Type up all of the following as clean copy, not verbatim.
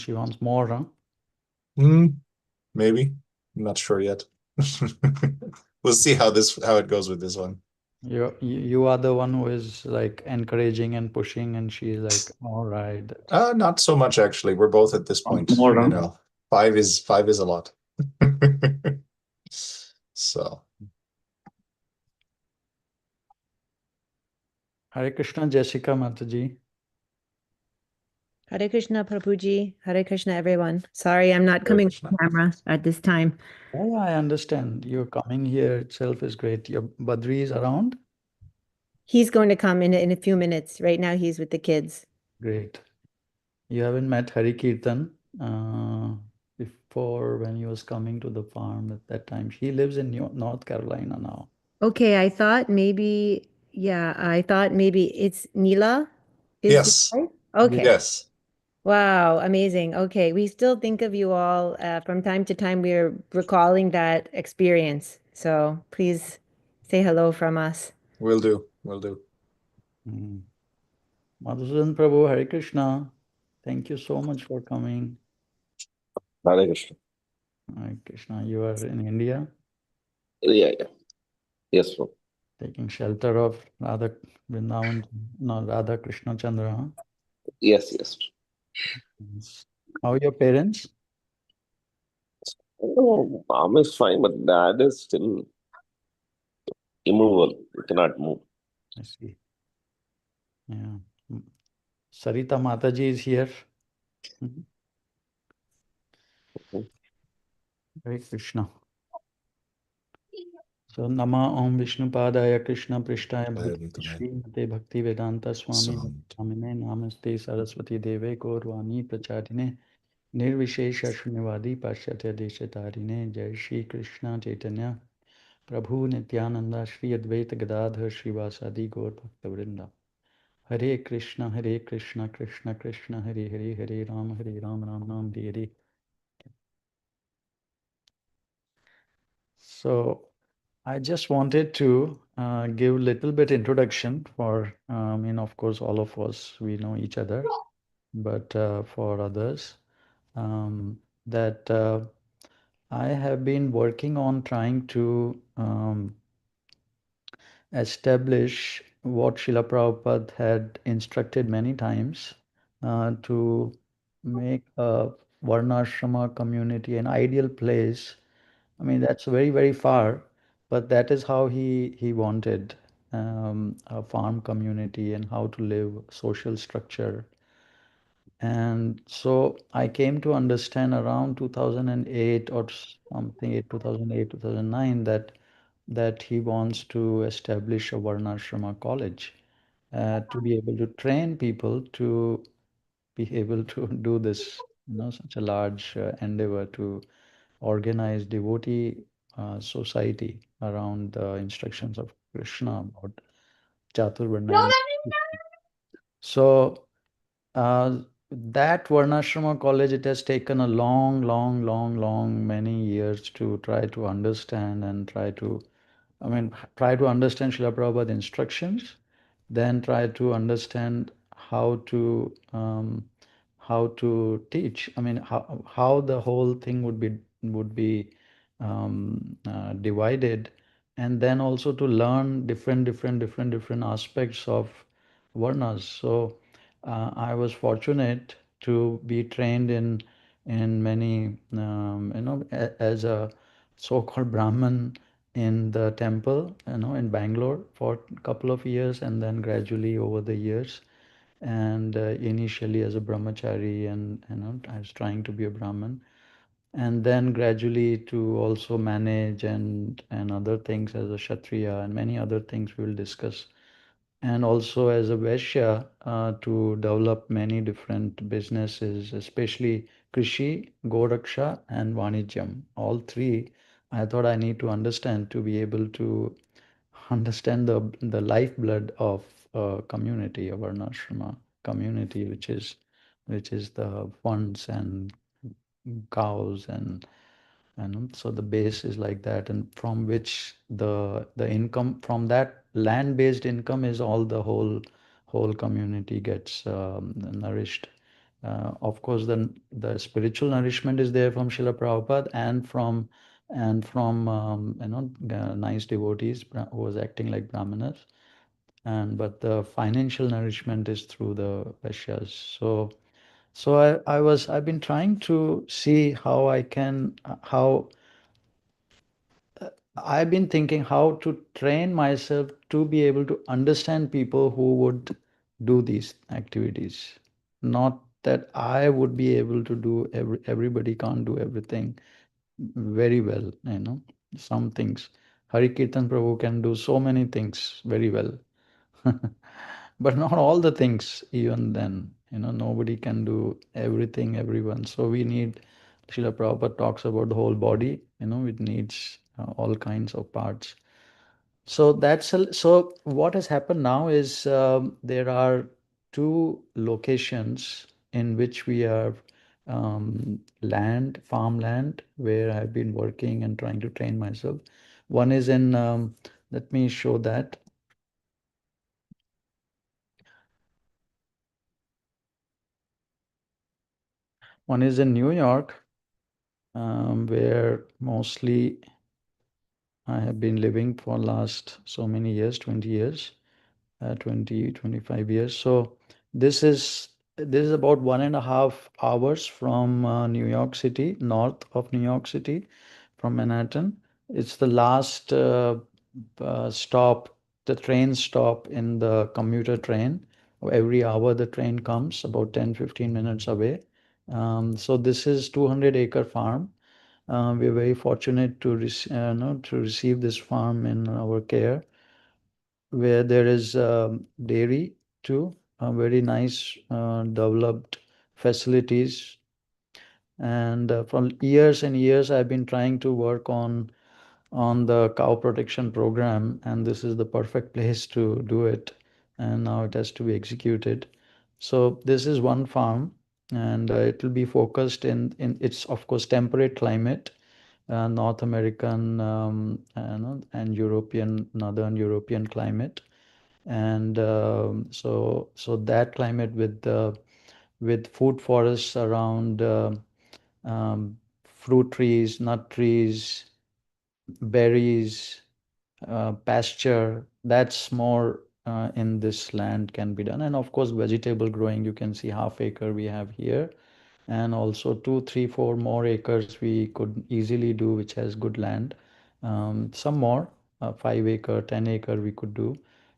she wants more, huh? Maybe. I'm not sure yet. We'll see how it goes with this one. You are the one who is like encouraging and pushing, and she's like, all right, Not so much actually. We're both at this wants point, more, you huh? know. Five is a lot. So, Hare Krishna, Jessica Mataji. Hare Krishna, Prabhuji. Hare Krishna, everyone. Sorry, I'm not Hare coming Krishna. on camera at this time. Oh, yeah, I understand. You're coming here itself is great. Your Badri is around? He's going to come in a few minutes. Right now, he's with the kids. Great. You haven't met Hari Kirtan before when he was coming to the farm at that time. He lives in North Carolina now. Okay, I thought maybe, yeah, I thought maybe it's Neela is your Yes. wife? Okay. Yes. Wow, amazing. Okay, we still think of you all from time to time. We're recalling that experience. So please say hello from us. Will do. Will do. Mm. Madhusudan Prabhu, Hare Krishna. Thank you so much for coming. Hare Krishna. Hare Krishna, you are in India Yeah, yeah. Yes, bro. taking shelter of Radha Vrindavan, no, Radha Krishna Chandra. Huh? Yes, yes. Yes. How are your parents? Oh, mom is fine, but dad is still immovable. He cannot move. I see. Yeah. Sarita Mataji is here. Mhm. Mhm. Hare Krishna. So Nama Om Vishnu Padaya Krishna Prishtaya Bhutale Srimate Bhakti Vedanta Swami Namine Namaste Saraswati Deve Gaurvani Pracharine Nirvishesha Shunyavadi Paschatya Deshatarine Jai Shri Krishna Chaitanya Prabhu Nityananda Shri Advaita Gadadhar Srivasadi Gaur Bhakta Vrinda Hare Krishna Krishna Krishna Hare Hare Hare Ram Ram Hare Hare. So I just wanted to give a little bit introduction for, of course, all of us, we know each other, but for others, that I have been working on trying to establish what Srila Prabhupada had instructed many times to make a Varnasrama community an ideal place. I mean, that's very, very far, but that is how he wanted a farm community and how to live social structure. And so I came to understand around 2008 or something, 2008, 2009, that he wants to establish a Varnashrama college to be able to train people to be able to do this, such a large endeavor to organize devotee society around the instructions of Krishna about Chaturvarnya. So that Varnashrama college, it has taken a long, many years to try to understand and try to understand Srila Prabhupada's instructions, then try to understand how to teach. I mean, how the whole thing would be divided, and then also to learn different aspects of Varnas. So I was fortunate to be trained in many, as a so-called Brahmin in the temple, in Bangalore for a couple of years, and then gradually over the years. And initially as a brahmachari, and I was trying to be a Brahmin, and then gradually to also manage and other things as a Kshatriya and many other things we will discuss, and also as a Vaishya to develop many different businesses, especially Krishi, Goraksha, and Vanijyam. All three, I thought I need to understand to be able to understand the lifeblood of a community, a Varnashrama community, which is the funds and cows and so the base is like that, and from which the income from that land-based income is all the whole community gets nourished. Of course, the spiritual nourishment is there from Srila Prabhupada and from nice devotees who was acting like brahmanas, and but the financial nourishment is through the Vaishyas. I've been trying to see how I can how I've been thinking how to train myself to be able to understand people who would do these activities. Not that I would be able to do everybody can't do everything very well, you know. Some things. Hari Kirtan Prabhu can do so many things very well. But not all the things, even then. You know, nobody can do everything, everyone. So we need, Srila Prabhupada talks about the whole body, you know, it needs all kinds of parts. So so what has happened now is there are two locations in which we have farmland, where I've been working and trying to train myself. One is in, let me show that. One is in New York, where mostly I have been living for last so many years, 20 years, 20, 25 years. So this is this is about 1.5 hours from New York City, north of New York City, from Manhattan. It's the last stop, the train stop in the commuter train. Every hour the train comes, about 10-15 minutes away. So this is 200-acre farm. We're very fortunate to, to receive this farm in our care, where there is dairy too, very nice developed facilities. And for years and years, I've been trying to work on the cow protection program, and this is the perfect place to do it. And now it has to be executed. So this is one farm, and it will be focused in its, of course, temperate climate, North American, and European, Northern European climate. And so that climate with food forests around, um, fruit trees, nut trees, berries, pasture, that's more in this land can be done. And of course, vegetable growing, you can see half acre we have here, and also 2, 3, 4 more acres we could easily do, which has good land. Some more, 5 acre, 10 acre we could do,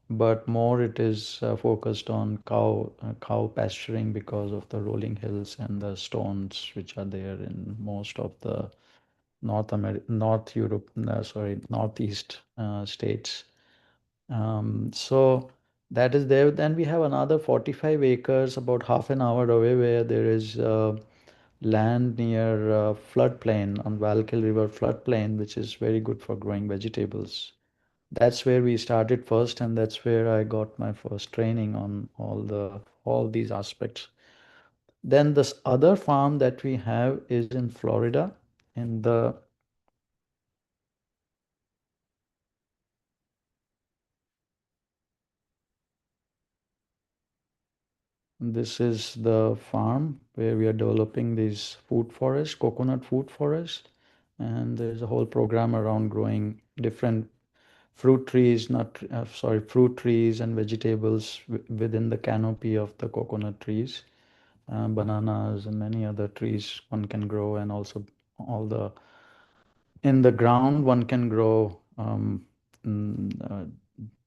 but more it is focused on cow pasturing, because of the rolling hills and the stones which are there in most of the North Europe, sorry, Northeast states. So that is there. Then we have another 45 acres, about half an hour away, where there is land near floodplain, on Valkil River floodplain, which is very good for growing vegetables. That's where we started first, and that's where I got my first training on all these aspects. Then this other farm that we have is in Florida, in the this is the farm where we are developing these food forests, coconut food forest, and there's a whole program around growing different fruit trees, fruit trees and vegetables within the canopy of the coconut trees, bananas and many other trees one can grow, and also all the in the ground one can grow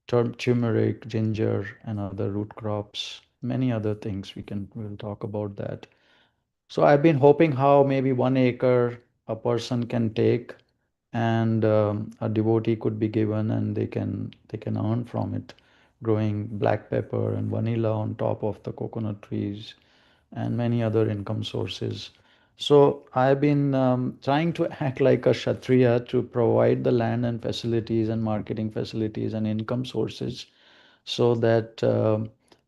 turmeric, ginger, and other root crops, many other things. We'll talk about that. So I've been hoping how maybe 1 acre a person can take, and a devotee could be given, and they can earn from it, growing black pepper and vanilla on top of the coconut trees, and many other income sources. So I've been trying to act like a Kshatriya to provide the land and facilities and marketing facilities and income sources, so that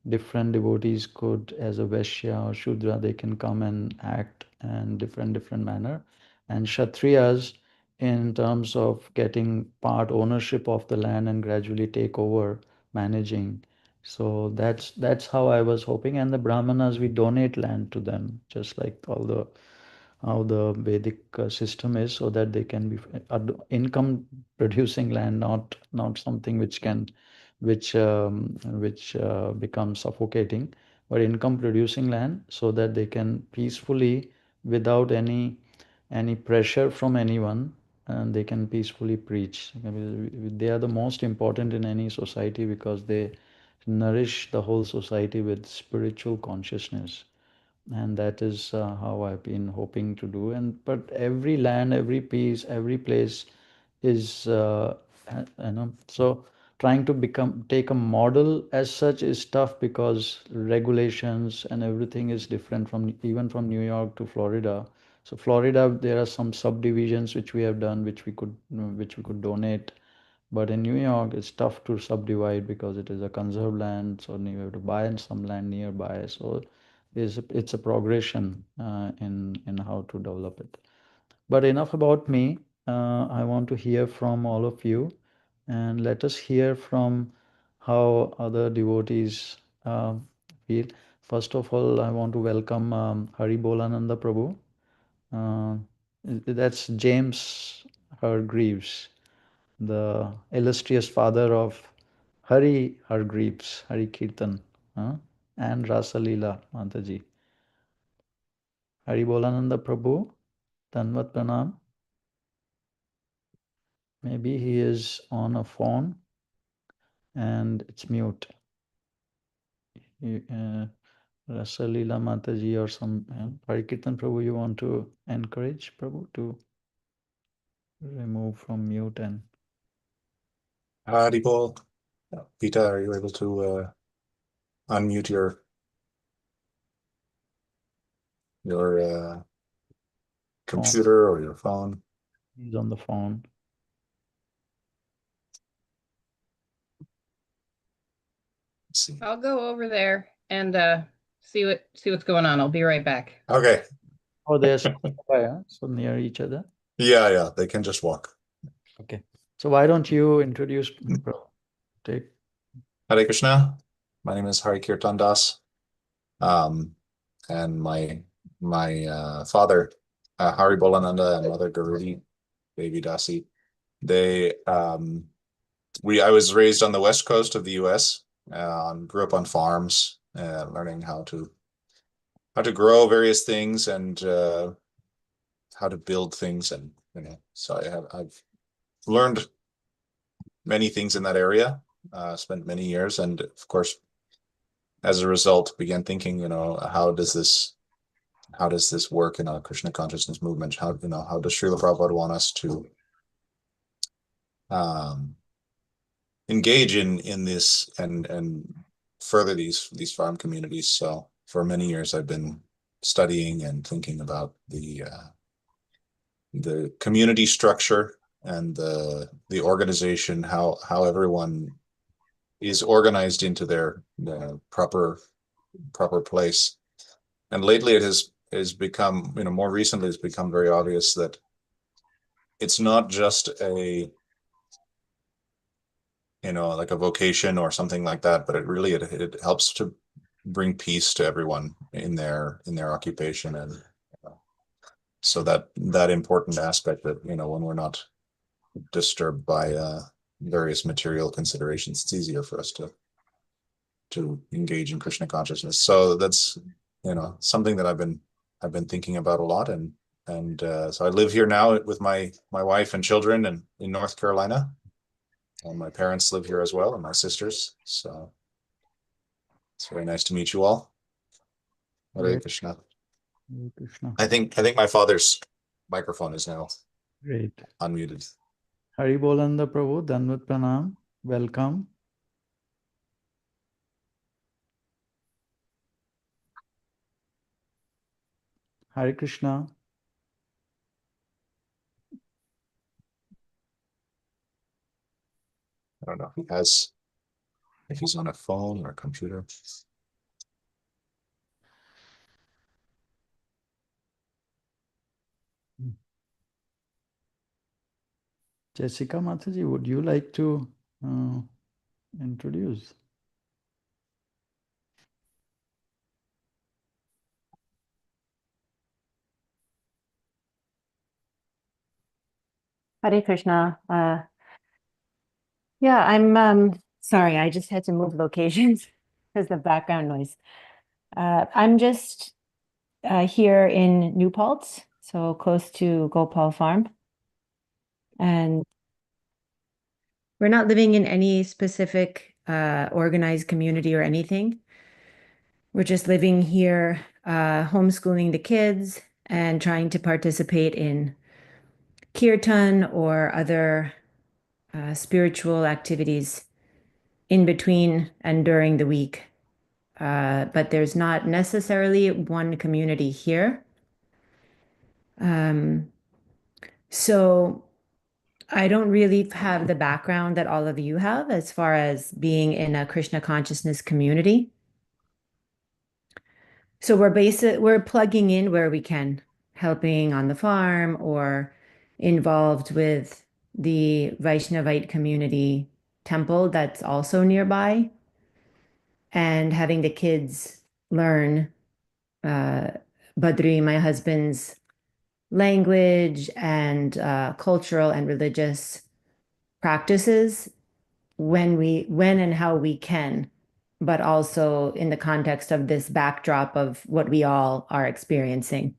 different devotees could, as a Vaishya or Shudra, they can come and act in different manner. And Kshatriyas, in terms of getting part ownership of the land and gradually take over managing. So that's how I was hoping. And the Brahmanas, we donate land to them, just like all the how the Vedic system is, so that they can be income producing land, not something which can which becomes suffocating, but income producing land, so that they can peacefully, without any pressure from anyone, and they can peacefully preach. I mean, they are the most important in any society because they nourish the whole society with spiritual consciousness, and that is how I've been hoping to do. And but every land, every piece, every place is so trying to become take a model as such is tough, because regulations and everything is different from even from New York to Florida. So Florida, there are some subdivisions which we have done, which we could donate, but in New York, it's tough to subdivide because it is a conserved land, so you have to buy some land nearby. So it's a progression in how to develop it. But enough about me. I want to hear from all of you, and let us hear from how other devotees feel. First of all, I want to welcome Hari Bolananda Prabhu. Uh, that's James Hargreaves, the illustrious father of Hari Hargreaves, Hari Kirtan, and Rasalila Mataji. Hari Bolananda Prabhu, Tanvat Pranam. Maybe he is on a phone and it's mute. Rasalila Mataji or some Hari Kirtan Prabhu, you want to encourage Prabhu to remove from mute and Haribol. Peter, are you able to unmute your phone. computer or your phone? He's on the phone. Let's see. I'll go over there and see what's going on. I'll be right back. Okay. Oh, they're so near each other. Yeah, they can just walk. Okay. So why don't you introduce Prabhu? Take. Hare Krishna. My name is Hari Kirtan Das. And my father, Hari Bolananda, and mother Garudi Devi Dasi, they I was raised on the west coast of the US, grew up on farms, learning how to grow various things and how to build things, and so I've learned many things in that area, spent many years, and of course as a result began thinking, how does this work in a Krishna consciousness movement? How does Srila Prabhupada want us to engage in this and further these farm communities? So for many years I've been studying and thinking about the community structure and the organization, how everyone is organized into their proper place. And lately it has become, more recently it's become very obvious that it's not just a like a vocation or something like that, but it helps to bring peace to everyone in their occupation. And so that important aspect that when we're not disturbed by various material considerations, it's easier for us to engage in Krishna consciousness. So that's something that I've been thinking about a lot, and so I live here now with my wife and children in North Carolina, and my parents live here as well, and my sisters. So it's very nice to meet you all. Hare Great. Krishna. Hare Krishna. I think my father's microphone is now Great. unmuted. Hari Bolananda Prabhu, Danvat Pranam. Welcome. Hare Krishna. I don't know if he's on a phone or a computer. Jessica Mataji, would you like to introduce? Hare Krishna. Yeah, I'm sorry, I just had to move locations because of background noise. I'm just here in New Paltz, so close to Gopal Farm. And we're not living in any specific organized community or anything. We're just living here, homeschooling the kids and trying to participate in kirtan or other spiritual activities in between and during the week. But there's not necessarily one community here. So I don't really have the background that all of you have as far as being in a Krishna consciousness community. So we're plugging in where we can, helping on the farm or involved with the Vaishnavite community temple that's also nearby, and having the kids learn Badri, my husband's language and cultural and religious practices when and how we can, but also in the context of this backdrop of what we all are experiencing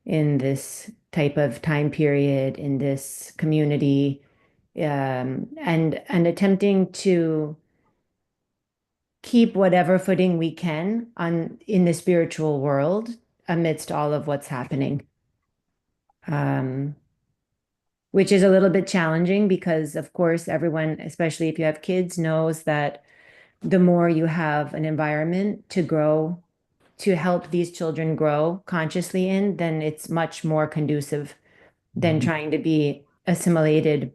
in this type of time period, in this community, and attempting to keep whatever footing we can on in the spiritual world amidst all of what's happening. Which is a little bit challenging because, of course, everyone, especially if you have kids, knows that the more you have an environment to grow, to help these children grow consciously in, then it's much more conducive than trying to be assimilated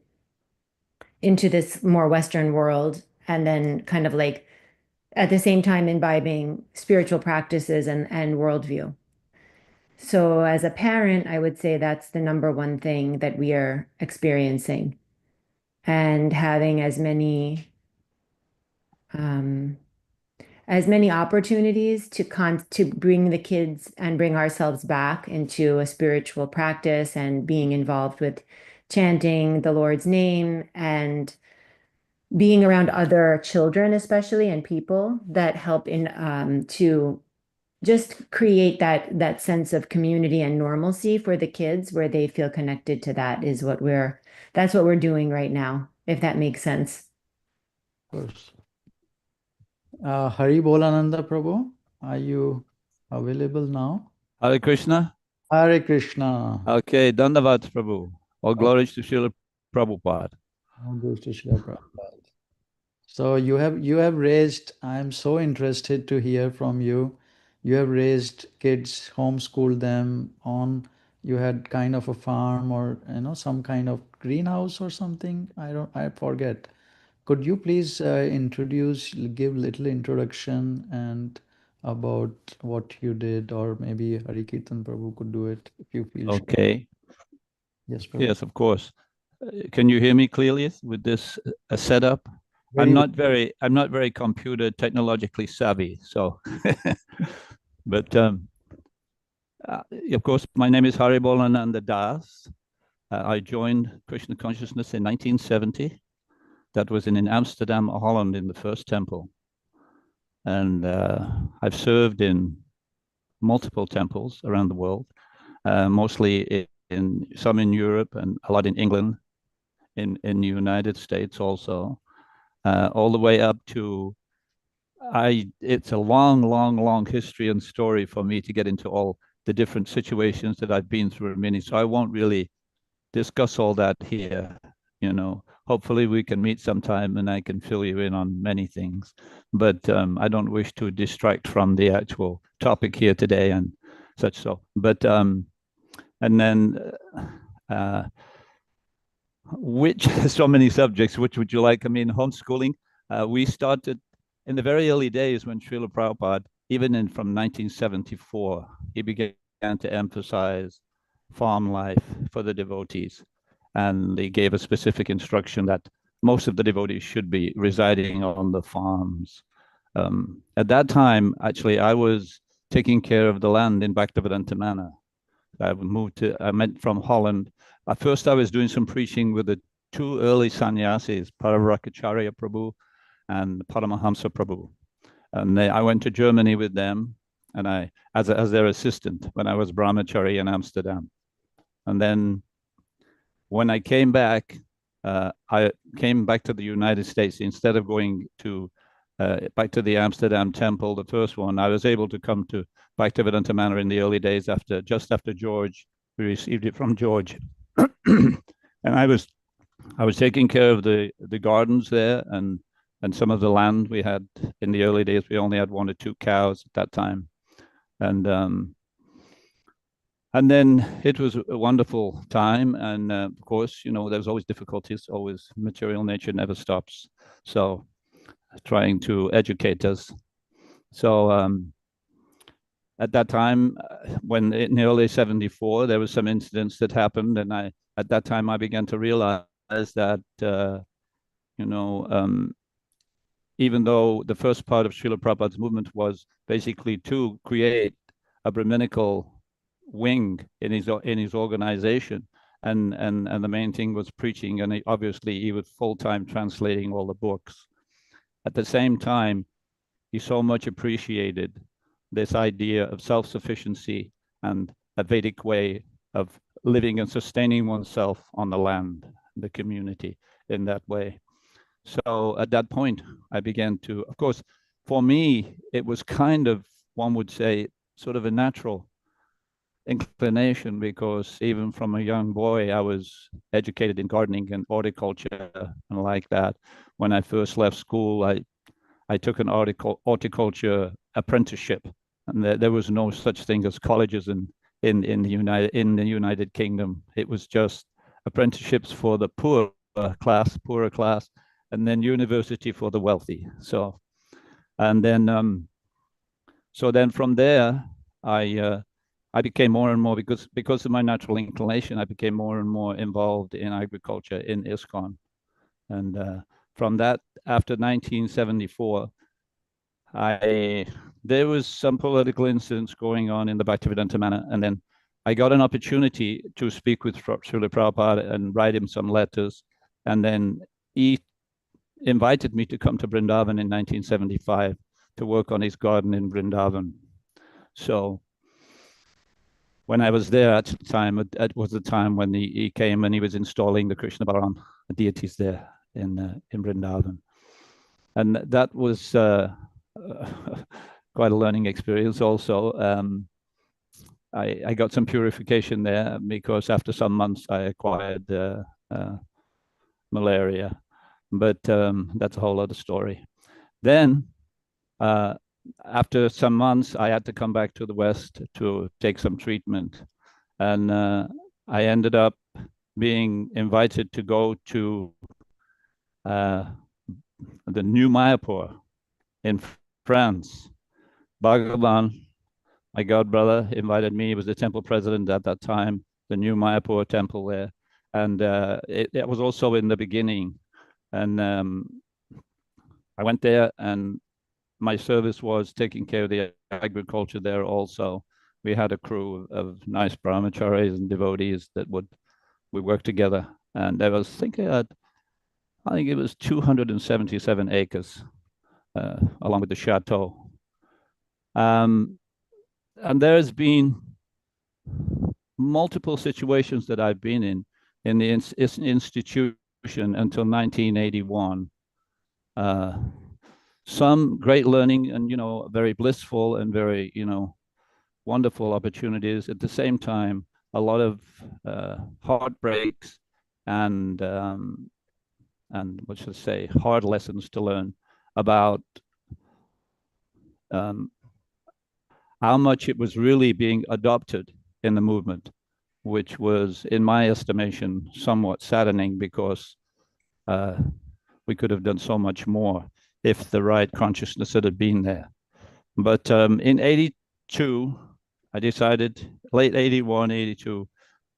into this more Western world and then kind of like at the same time imbibing spiritual practices and worldview. So as a parent, I would say that's the number one thing that we are experiencing, and having as many opportunities to bring the kids and bring ourselves back into a spiritual practice and being involved with chanting the Lord's name and being around other children, especially, and people that help in to just create that sense of community and normalcy for the kids where they feel connected to that is that's what we're doing right now, if that makes sense. Of course. Hari Bolananda Prabhu, are you available now? Hare Krishna. Hare Krishna. Okay, Dandavat Prabhu. All glories to Srila Prabhupada. All goes to Srila Prabhupada. So you have raised, I'm so interested to hear from you. You have raised kids, homeschooled them on, you had kind of a farm or some kind of greenhouse or something. I forget. Could you please give little introduction and about what you did, or maybe Hari Kirtan Prabhu could do it if you feel. Okay. Yes, Prabhu. Yes, of course. Can you hear me clearly with this setup? Very I'm not very computer technologically savvy, so. But of course, my name is Hari Bolananda Das. I joined Krishna consciousness in 1970. That was in Amsterdam, Holland, in the first temple. And I've served in multiple temples around the world, mostly in some in Europe and a lot in England, in the United States also, all the way up to it's a long history and story for me to get into all the different situations that I've been through many. So I won't really discuss all that here. Hopefully we can meet sometime and I can fill you in on many things. But I don't wish to distract from the actual topic here today and such so. But and then so many subjects, which would you like? I mean, homeschooling. We started in the very early days when Srila Prabhupada, even from 1974, he began to emphasize farm life for the devotees. And they gave a specific instruction that most of the devotees should be residing on the farms. At that time, actually, I was taking care of the land in Bhaktivedanta Manor. I went from Holland. At first, I was doing some preaching with the two early sannyasis, Paravarakacharya Prabhu and Paramahamsa Prabhu. And I went to Germany with them, and as their assistant when I was brahmachari in Amsterdam. And then when I came back to the United States. Instead of going to back to the Amsterdam temple, the first one, I was able to come to Bhaktivedanta Manor in the early days just after George. We received it from George. And I was taking care of the gardens there and some of the land we had in the early days. We only had 1 or 2 cows at that time. And then it was a wonderful time. And of course, there's always difficulties, always material nature never stops. So trying to educate us. So at that time, when in the early 74, there was some incidents that happened. And at that time, I began to realize that, even though the first part of Srila Prabhupada's movement was basically to create a Brahminical wing in his organization, and the main thing was preaching, and obviously he was full-time translating all the books. At the same time, he so much appreciated this idea of self-sufficiency and a Vedic way of living and sustaining oneself on the land, the community in that way. So at that point, I began to, of course, for me, it was kind of, one would say, sort of a natural inclination, because even from a young boy, I was educated in gardening and horticulture and like that. When I first left school, I took an horticulture apprenticeship, and there was no such thing as colleges in the United Kingdom. It was just apprenticeships for the poorer class, and then university for the wealthy. So then from there, I became more and more, because of my natural inclination, I became more and more involved in agriculture in ISKCON. And from that, after 1974, there was some political incidents going on in the Bhaktivedanta Manor, and then I got an opportunity to speak with Srila Prabhupada and write him some letters, and then he invited me to come to Vrindavan in 1975 to work on his garden in Vrindavan. So when I was there at the time, it was the time when he came and he was installing the Krishna Balaram deities there in Vrindavan. And that was quite a learning experience also. I got some purification there, because after some months I acquired malaria. But that's a whole other story. Then after some months, I had to come back to the West to take some treatment. And I ended up being invited to go to the new Mayapur in France. Bhagavan, my godbrother, invited me. He was the temple president at that time, the new Mayapur temple there. And it was also in the beginning. And I went there, and my service was taking care of the agriculture there also. We had a crew of nice brahmacharis and devotees that we worked together. And I was thinking, I think it was 277 acres, along with the chateau. And there's been multiple situations that I've been in the institution until 1981. Some great learning and, very blissful and very, wonderful opportunities. At the same time, a lot of heartbreaks and what should I say, hard lessons to learn about how much it was really being adopted in the movement, which was, in my estimation, somewhat saddening, because we could have done so much more if the right consciousness had been there. But in 82, I decided, late 81, 82,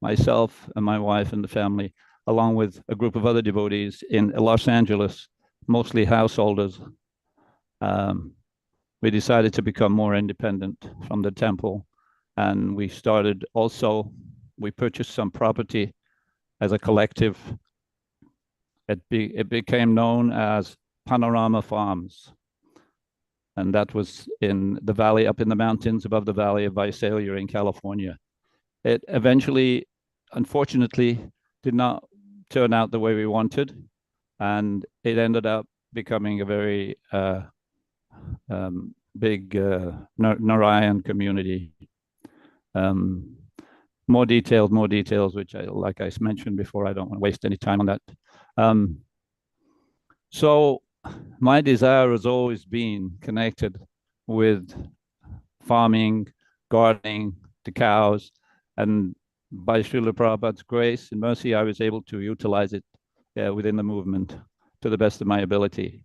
myself and my wife and the family, along with a group of other devotees in Los Angeles, mostly householders, we decided to become more independent from the temple And we started also, we purchased some property as a collective. It became known as Panorama Farms. And that was in the valley, up in the mountains above the valley of Visalia in California. It eventually, unfortunately, did not turn out the way we wanted. And it ended up becoming a very big Narayan community. More details, which like I mentioned before, I don't want to waste any time on that. So my desire has always been connected with farming, gardening, the cows, and by Srila Prabhupada's grace and mercy, I was able to utilize it within the movement to the best of my ability.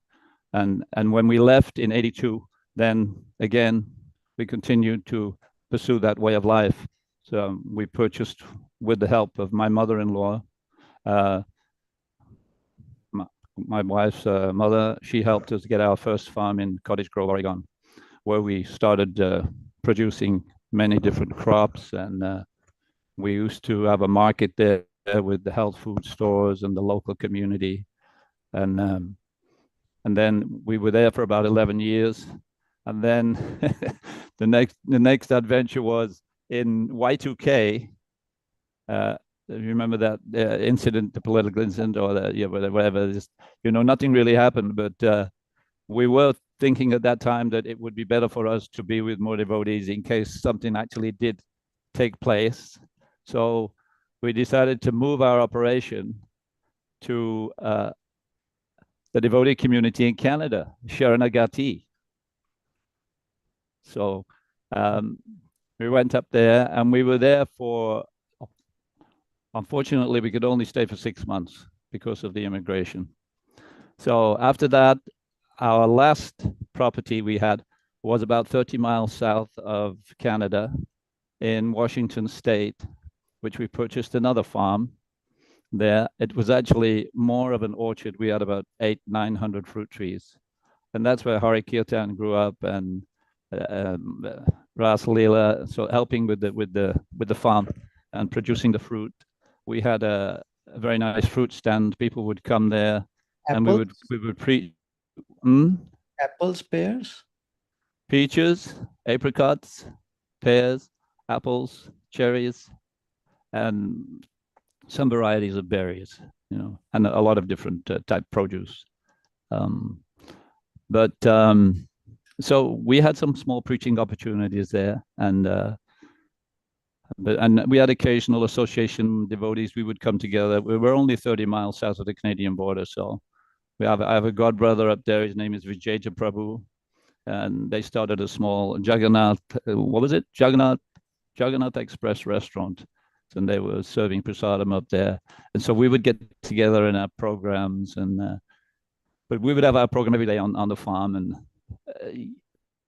And when we left in '82, then again, we continued to pursue that way of life. So we purchased, with the help of my mother-in-law, my wife's mother, she helped us get our first farm in Cottage Grove, Oregon, where we started producing many different crops. And we used to have a market there with the health food stores and the local community. And then we were there for about 11 years. And then the next adventure was in Y2K. You remember that incident, the political incident, or whatever. Just, nothing really happened, but we were thinking at that time that it would be better for us to be with more devotees in case something actually did take place. So we decided to move our operation to the devotee community in Canada, Sharanagati. So we went up there, and we were there for, unfortunately, we could only stay for 6 months because of the immigration. So after that, our last property we had was about 30 miles south of Canada in Washington State, which we purchased another farm there. It was actually more of an orchard. We had about 900 fruit trees. And that's where Hari Kirtan grew up, and Ras Leela, so helping with the farm and producing the fruit. We had a very nice fruit stand. People would come there, and we would preach. Apples, pears, peaches, apricots, pears, apples, cherries, and some varieties of berries, and a lot of different type produce. So we had some small preaching opportunities there, and we had occasional association devotees. We would come together. We were only 30 miles south of the Canadian border, so I have a god brother up there. His name is Vijayaja Prabhu, and they started a small Jagannath. What was it? Jagannath Express restaurant, and they were serving prasadam up there. And so we would get together in our programs, but we would have our program every day on the farm, and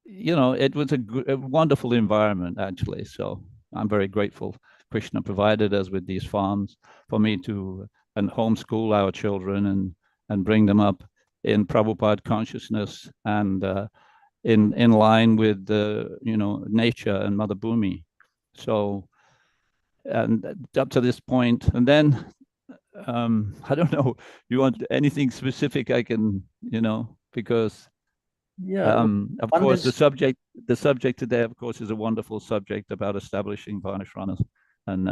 it was a wonderful environment, actually. So I'm very grateful Krishna provided us with these farms for me to and homeschool our children and bring them up in Prabhupada consciousness and in line with nature and Mother Bhumi. So, and up to this point, and then I don't know, you want anything specific I can, because of course the subject today, of course, is a wonderful subject about establishing Varnasrama, and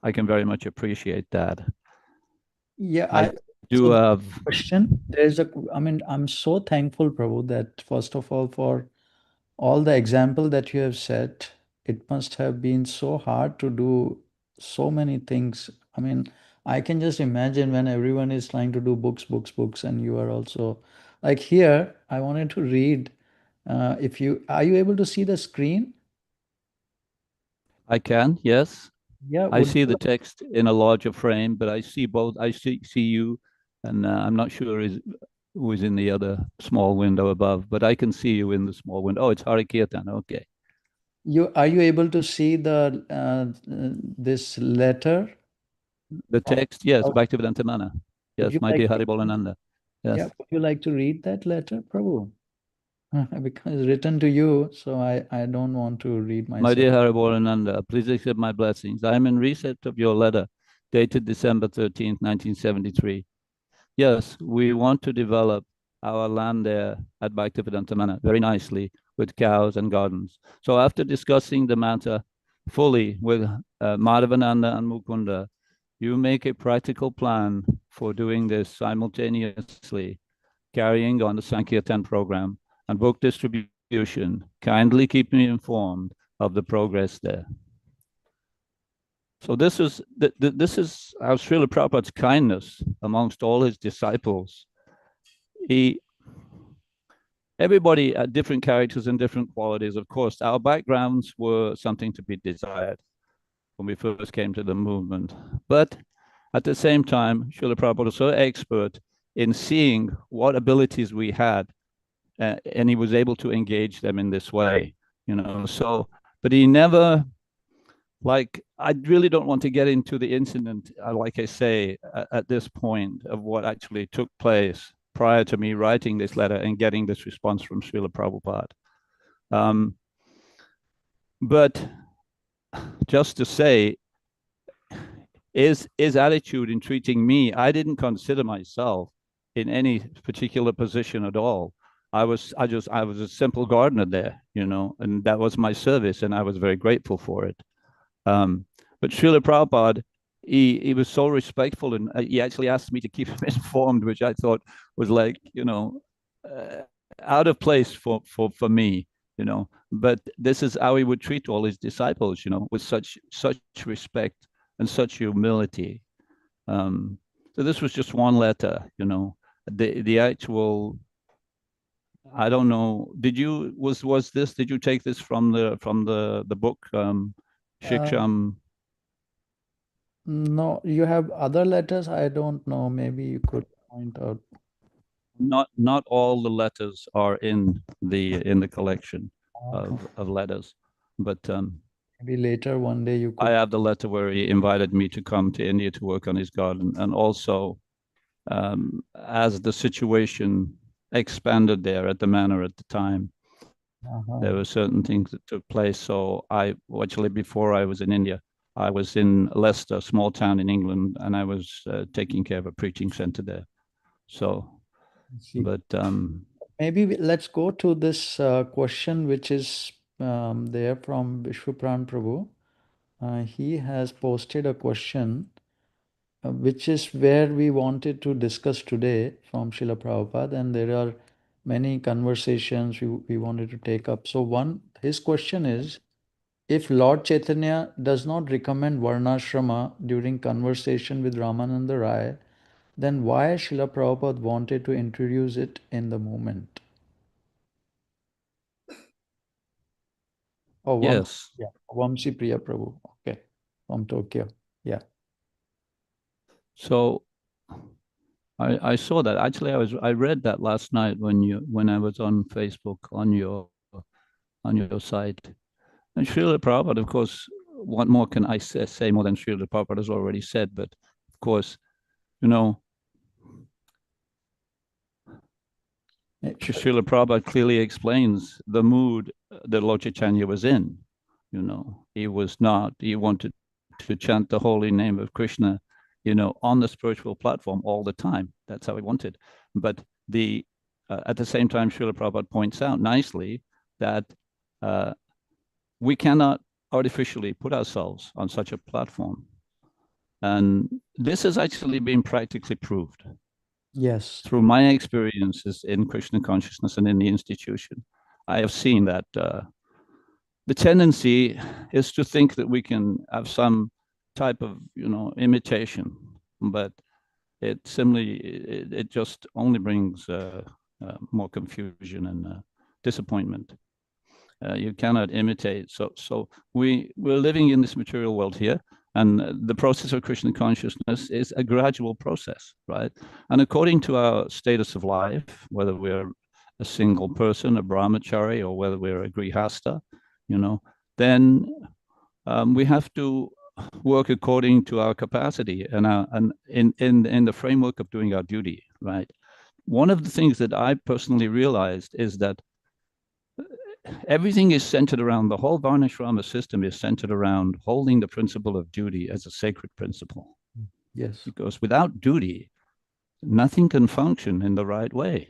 I can very much appreciate that. Yeah, I do have question. I'm so thankful, Prabhu, that first of all, for all the example that you have set, it must have been so hard to do so many things. I can just imagine when everyone is trying to do books, and you are also like here. I wanted to read. Are you able to see the screen? I can, yes. Yeah, I see the text in a larger frame, but I see both. I see you, and I'm not sure who is in the other small window above, but I can see you in the small window. Oh, it's Hari Kirtan. Okay. Are you able to see this letter? The text, yes, Oh, Bhaktivedanta Mana. Yes, my dear Haribolananda. Yes. Yeah, would you like to read that letter, Prabhu? Because it's written to you, so I don't want to read My myself. dear Haribolananda, please accept my blessings. I am in receipt of your letter dated December 13th, 1973. Yes, we want to develop our land there at Bhaktivedanta Manor very nicely with cows and gardens. So after discussing the matter fully with Madhavananda and Mukunda, you make a practical plan for doing this simultaneously, carrying on the Sankirtan program and book distribution. Kindly keep me informed of the progress there. So this is our Srila Prabhupada's kindness amongst all his disciples. Everybody had different characters and different qualities. Of course, our backgrounds were something to be desired when we first came to the movement. But at the same time, Srila Prabhupada was so expert in seeing what abilities we had, and he was able to engage them in this way, So, but he never, I really don't want to get into the incident, like I say, at this point of what actually took place prior to me writing this letter and getting this response from Srila Prabhupada. But just to say, his attitude in treating me, I didn't consider myself in any particular position at all. I was a simple gardener there, and that was my service, and I was very grateful for it. But Srila Prabhupada, he was so respectful, and he actually asked me to keep him informed, which I thought was out of place for me, But this is how he would treat all his disciples, with such respect and such humility. So this was just one letter, The actual, I don't know. Did you take this from the book, Shiksham? No, you have other letters? I don't know. Maybe you could point out. Not all the letters are in the collection Okay. of letters, but Maybe later one day you I could. have the letter where he invited me to come to India to work on his garden, and also as the situation expanded there at the manor at the time, there were certain things that took place. So actually, before I was in India, I was in Leicester, a small town in England, and I was taking care of a preaching center there. So, but maybe let's go to this question, which is there from Vishwapran Prabhu. He has posted a question, which is where we wanted to discuss today from Srila Prabhupada, and there are many conversations we wanted to take up. So his question is, if Lord Chaitanya does not recommend Varnasrama during conversation with Ramananda Rai, then why Srila Prabhupada wanted to introduce it in the movement? Oh, yes. Yeah, Vamsi Priya Prabhu. Okay, from Tokyo. Yeah. So I saw that. Actually, I read that last night when I was on Facebook on your site. And Srila Prabhupada, of course, what more can I say more than Srila Prabhupada has already said? But of course, Srila Prabhupada clearly explains the mood that Lord Chaitanya was in. He wanted to chant the holy name of Krishna, on the spiritual platform all the time. That's how he wanted. But at the same time, Srila Prabhupada points out nicely that we cannot artificially put ourselves on such a platform. And this has actually been practically proved. Yes. Through my experiences in Krishna consciousness and in the institution, I have seen that the tendency is to think that we can have some type of, imitation, but it just only brings more confusion and disappointment. You cannot imitate. So we're living in this material world here, and the process of Krishna consciousness is a gradual process, right? And according to our status of life, whether we're a single person, a brahmachari, or whether we're a grihasta, then we have to work according to our capacity and in the framework of doing our duty, right? One of the things that I personally realized is that everything is centered around, the whole Varnasrama system is centered around holding the principle of duty as a sacred principle. Yes. Because without duty, nothing can function in the right way.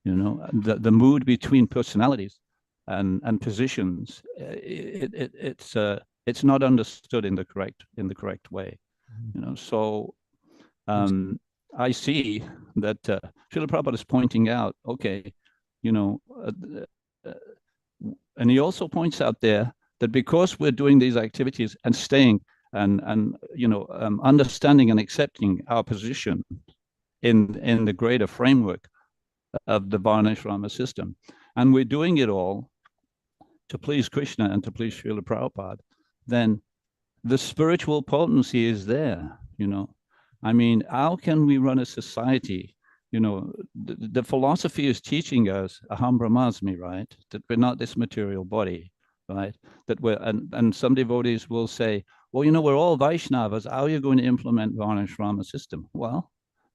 You know, the mood between personalities and positions, it's not understood in the correct way. You know, so I see that Srila Prabhupada is pointing out, okay, you know, and he also points out there that because we're doing these activities and staying and you know understanding and accepting our position in the greater framework of the Varnasrama system, and we're doing it all to please Krishna and to please Srila Prabhupada, then the spiritual potency is there, you know. I mean, how can we run a society? You know, the philosophy is teaching us aham brahmasmi, right? That we're not this material body, right? That we're, and some devotees will say, well, you know, we're all Vaishnavas. How are you going to implement Varnasrama system? Well,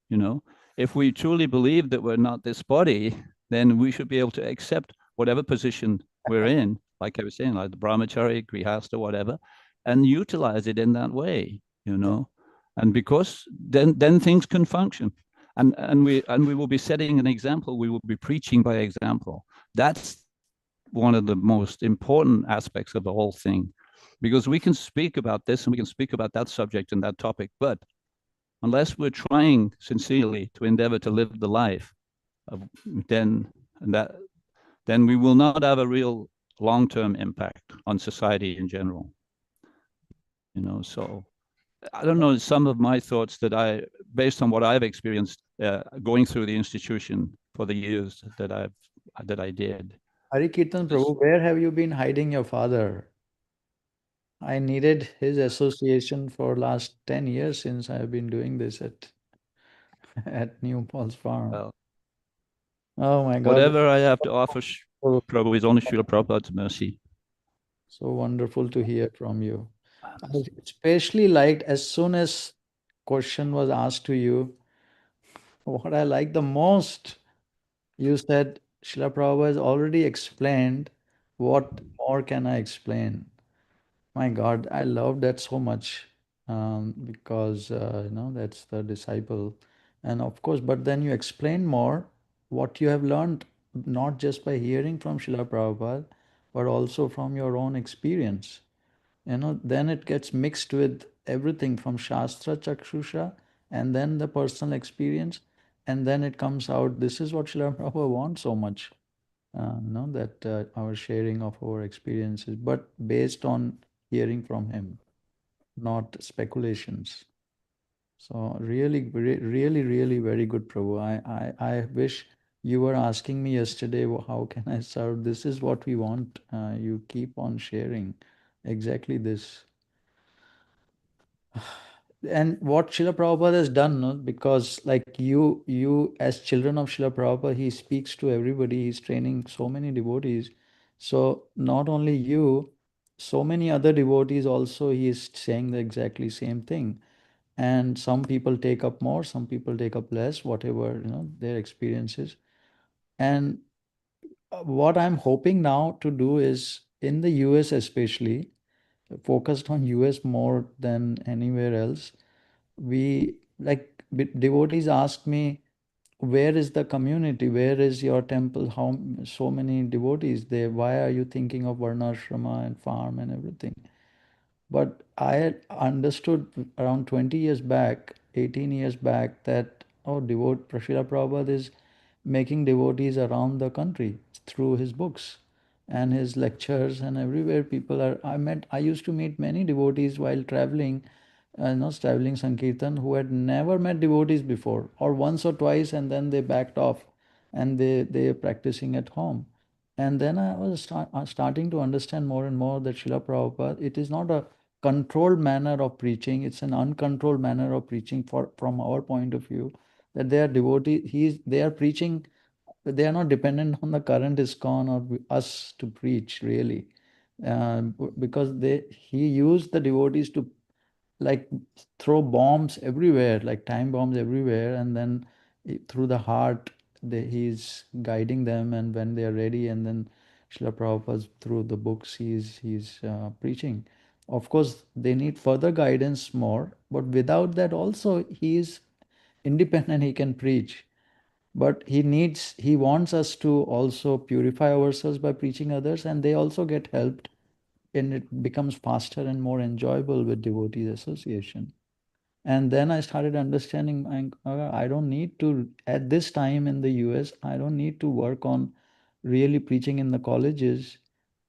you know, if we truly believe that we're not this body, then we should be able to accept whatever position we're in, like I was saying, like the brahmachari, grihasta, whatever, and utilize it in that way, you know. And because then things can function. And we will be setting an example, we will be preaching by example. That's one of the most important aspects of the whole thing. Because we can speak about this and we can speak about that subject and that topic, but unless we're trying sincerely to endeavor to live the life of, then we will not have a real long-term impact on society in general. You know, so I don't know, some of my thoughts that based on what I've experienced going through the institution for the years that I did. Hari Kirtan Prabhu, where have you been hiding your father? I needed his association for last 10 years since I've been doing this at New Paul's Farm. Well, Oh my God. whatever I have to offer, So, Prabhu, is only Srila Prabhupada's mercy. so wonderful to hear from you. I especially liked as soon as question was asked to you, what I like the most, you said, Srila Prabhupada has already explained. What more can I explain? My God, I love that so much because, you know, that's the disciple. And of course, but then you explain more what you have learned, not just by hearing from Srila Prabhupada, but also from your own experience. You know, then it gets mixed with everything from Shastra, Chakshusha, and then the personal experience. And then it comes out, this is what Srila Prabhupada wants so much. No, that our sharing of our experiences, but based on hearing from him, not speculations. So really, really, really very good, Prabhu. I wish you were asking me yesterday, how can I serve? This is what we want. You keep on sharing exactly this. And what Srila Prabhupada has done, no? Because like you as children of Srila Prabhupada, he speaks to everybody. He's training so many devotees. So not only you, so many other devotees also, he is saying the exactly same thing. And some people take up more, some people take up less, whatever, you know, their experiences. And what I'm hoping now to do is in the US especially, focused on US more than anywhere else, we like devotees ask me, where is the community, where is your temple, how so many devotees there, why are you thinking of Varnasrama and farm and everything? But I had understood around 20 years back, 18 years back, that oh, Srila Prabhupada is making devotees around the country through his books and his lectures, and everywhere people are. I used to meet many devotees while traveling, not traveling Sankirtan, who had never met devotees before, or once or twice, and then they backed off and they are practicing at home. And then I was starting to understand more and more that Srila Prabhupada, it is not a controlled manner of preaching, it's an uncontrolled manner of preaching from our point of view, that they are devotee, they are preaching, they are not dependent on the current ISKCON or us to preach really. Because he used the devotees to like throw bombs everywhere, like time bombs everywhere, and then through the heart, he's guiding them, and when they are ready, and then Srila Prabhupada through the books he's preaching. Of course, they need further guidance more, but without that also he is independent, he can preach. But he wants us to also purify ourselves by preaching others, and they also get helped, and it becomes faster and more enjoyable with devotees association. And then I started understanding I don't need to, at this time in the US, I don't need to work on really preaching in the colleges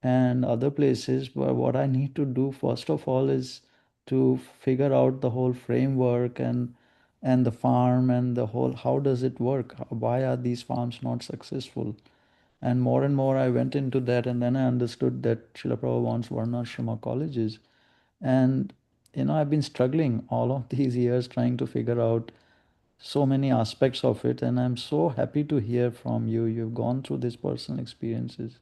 and other places. But what I need to do, first of all, is to figure out the whole framework and the farm and the whole, how does it work? Why are these farms not successful? And more I went into that, and then I understood that Srila Prabhupada wants Varnasrama colleges. And I've been struggling all of these years trying to figure out so many aspects of it, and I'm so happy to hear from you. You've gone through these personal experiences.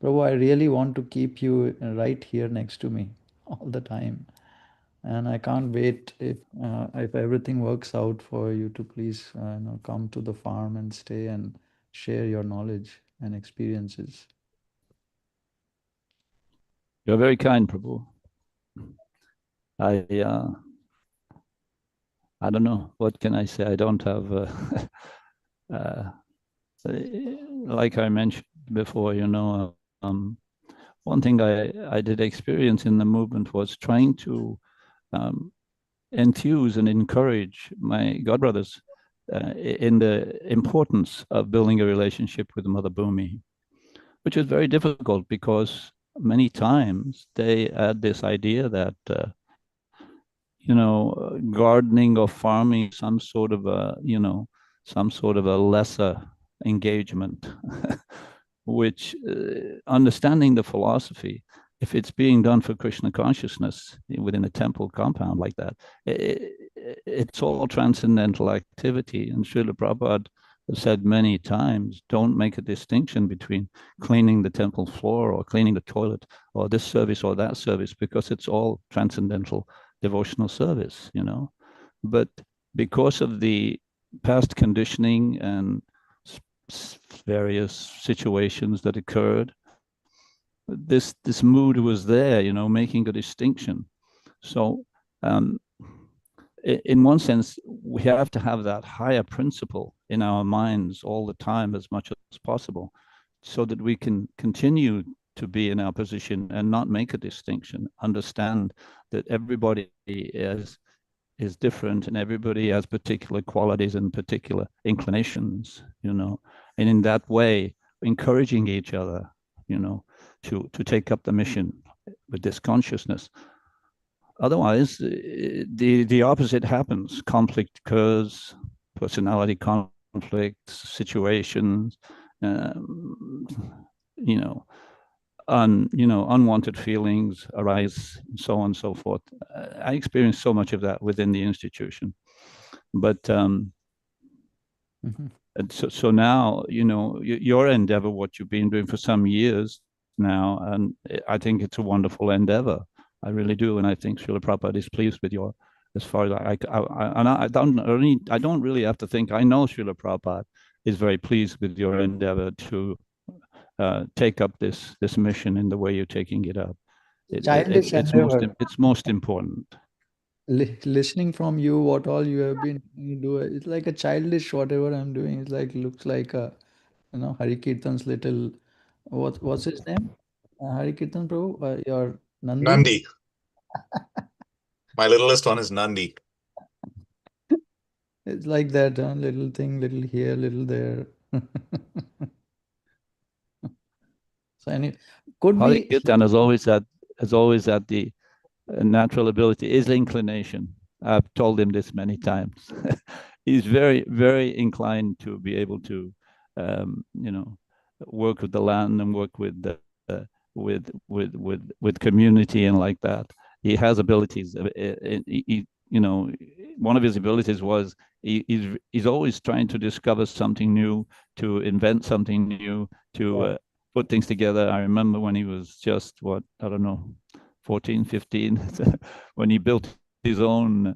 Prabhu, I really want to keep you right here next to me all the time. And I can't wait if everything works out for you to please come to the farm and stay and share your knowledge and experiences. You're very kind, Prabhu. I I don't know, what can I say? I don't have like I mentioned before, one thing I did experience in the movement was trying to enthuse and encourage my godbrothers in the importance of building a relationship with Mother Bhumi, which is very difficult because many times they had this idea that gardening or farming, some sort of a lesser engagement, which understanding the philosophy, if it's being done for Krishna consciousness within a temple compound like that, it's all transcendental activity. And Srila Prabhupada has said many times, don't make a distinction between cleaning the temple floor or cleaning the toilet or this service or that service, because it's all transcendental devotional service, But because of the past conditioning and various situations that occurred, this mood was there, making a distinction. So in one sense, we have to have that higher principle in our minds all the time as much as possible, so that we can continue to be in our position and not make a distinction, understand that everybody is different and everybody has particular qualities and particular inclinations, and in that way encouraging each other, to take up the mission with this consciousness. Otherwise, the opposite happens. Conflict occurs, personality conflicts, situations, you know, unwanted feelings arise, and so on and so forth. I experienced so much of that within the institution, but and so now, your endeavor, what you've been doing for some years now, and I think it's a wonderful endeavor. I really do, and I think Srila Prabhupada is pleased with your. As far as I don't really have to think. I know Srila Prabhupada is very pleased with your endeavor to take up this mission in the way you're taking it up. Childish endeavor. It's most important. Listening from you, what all you have been doing, it's like a childish whatever I'm doing. It's like looks like a Hari Kirtan's little, what's his name? Hari Kirtan Prabhu, your Nandi. Nandi. My littlest one is Nandi. It's like that, little thing, little here, little there. So any could Hari be. Kirtan has always had the natural ability, is inclination. I've told him this many times. He's very, very inclined to be able to, work with the land and work with the with community and like that. He has abilities. One of his abilities was he's always trying to discover something new, to invent something new, to put things together. I remember when he was just, 14, 15, when he built his own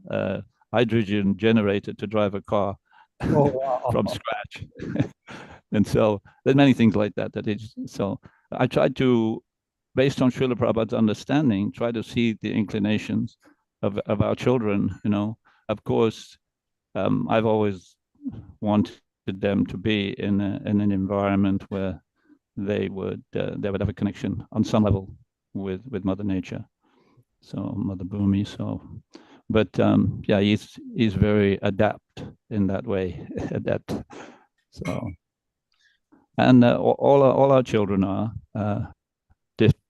hydrogen generator to drive a car Oh, wow. from scratch. And so there's many things like that. So I tried to, based on Srila Prabhupada's understanding, try to see the inclinations of our children. You know, of course, I've always wanted them to be in an environment where they would have a connection on some level with Mother Nature, so Mother Bhumi. So, but yeah, he's very adept in that way. Adept. So, and all our children are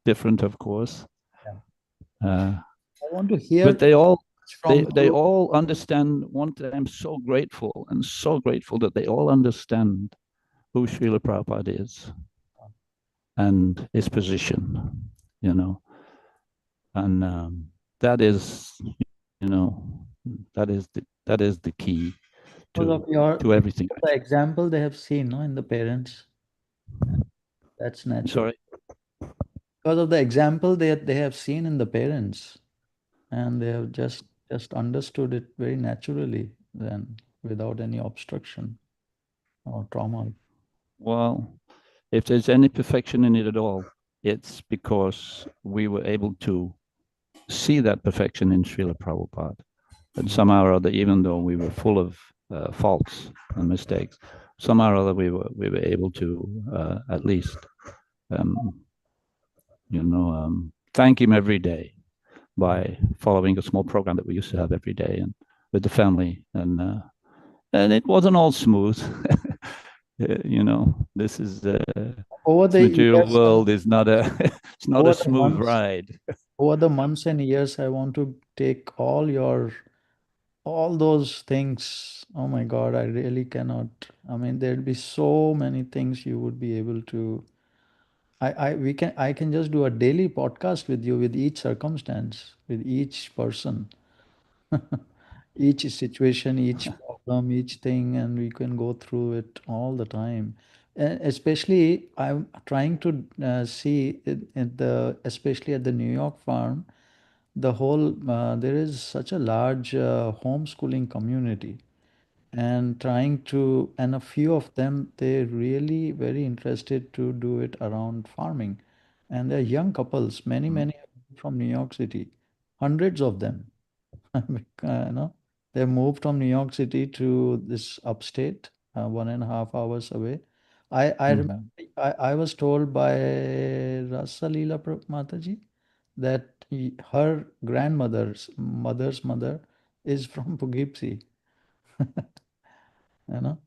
different, of course. I want to hear But they all from they all understand. I'm so grateful and so grateful that they all understand who Srila Prabhupada is and his position, you know, and that is, you know, that is the key because to everything. the example they have seen, no, in the parents. That's natural. Sorry. Because of the example they have seen in the parents, and they have just understood it very naturally, then without any obstruction or trauma. Well, if there's any perfection in it at all, it's because we were able to see that perfection in Srila Prabhupada. And somehow or other, even though we were full of faults and mistakes, somehow or other we were able to at least, thank him every day by following a small program that we used to have every day and with the family, and it wasn't all smooth. This is Over this the material years, world is not it's not over a the smooth months, ride. over the months and years, I want to take all those things. Oh my God, I really cannot. I mean, there'd be so many things you would be able to. I can just do a daily podcast with you with each circumstance, with each person, each situation, each problem, each thing, and we can go through it all the time. And especially, I'm trying to see especially at the New York farm, there is such a large homeschooling community, and a few of them, they're really very interested to do it around farming, and they're young couples, many from New York City, hundreds of them. They moved from New York City to this upstate, 1.5 hours away. I remember I was told by Rasalila Mataji that her grandmother's mother's mother is from Poughkeepsie. you know,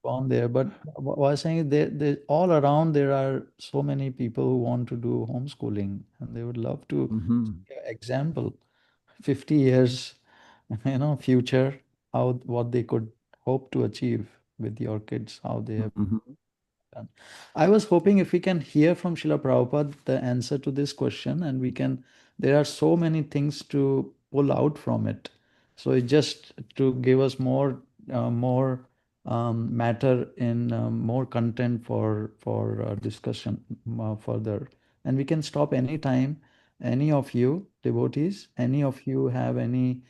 born there. But what I was saying is all around there are so many people who want to do homeschooling, and they would love to see an example, 50 years, future, what they could hope to achieve with your kids, how they have done. I was hoping if we can hear from Srila Prabhupada the answer to this question, and there are so many things to pull out from it. So it just to give us more matter in more content for discussion further. And we can stop anytime. Any of you devotees, any of you have any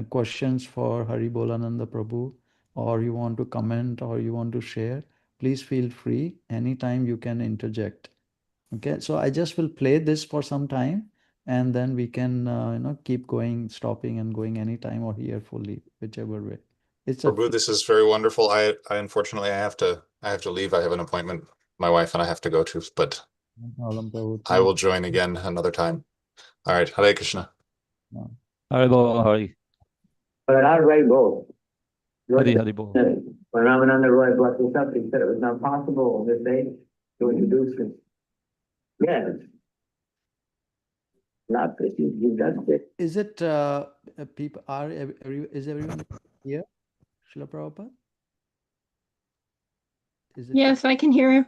questions for Hari Bolananda Prabhu, or you want to comment, or you want to share, please feel free. Anytime you can interject. Okay, so I just will play this for some time, and then we can keep going, stopping and going anytime, or hear fully, whichever way. It's up Prabhu, to this is very wonderful. I unfortunately I have to leave. I have an appointment my wife and I have to go to, but Alam Prabhu. I will join again another time. All right, Hare Krishna. Hari. But I'd write both. Hari Hari Bol. When Ramananda Roy brought this up, he said it was not possible in this age to introduce him. Yes. Not that he does it. Is it people is everyone here, Srila Prabhupada? Is it? Yes, I can hear him.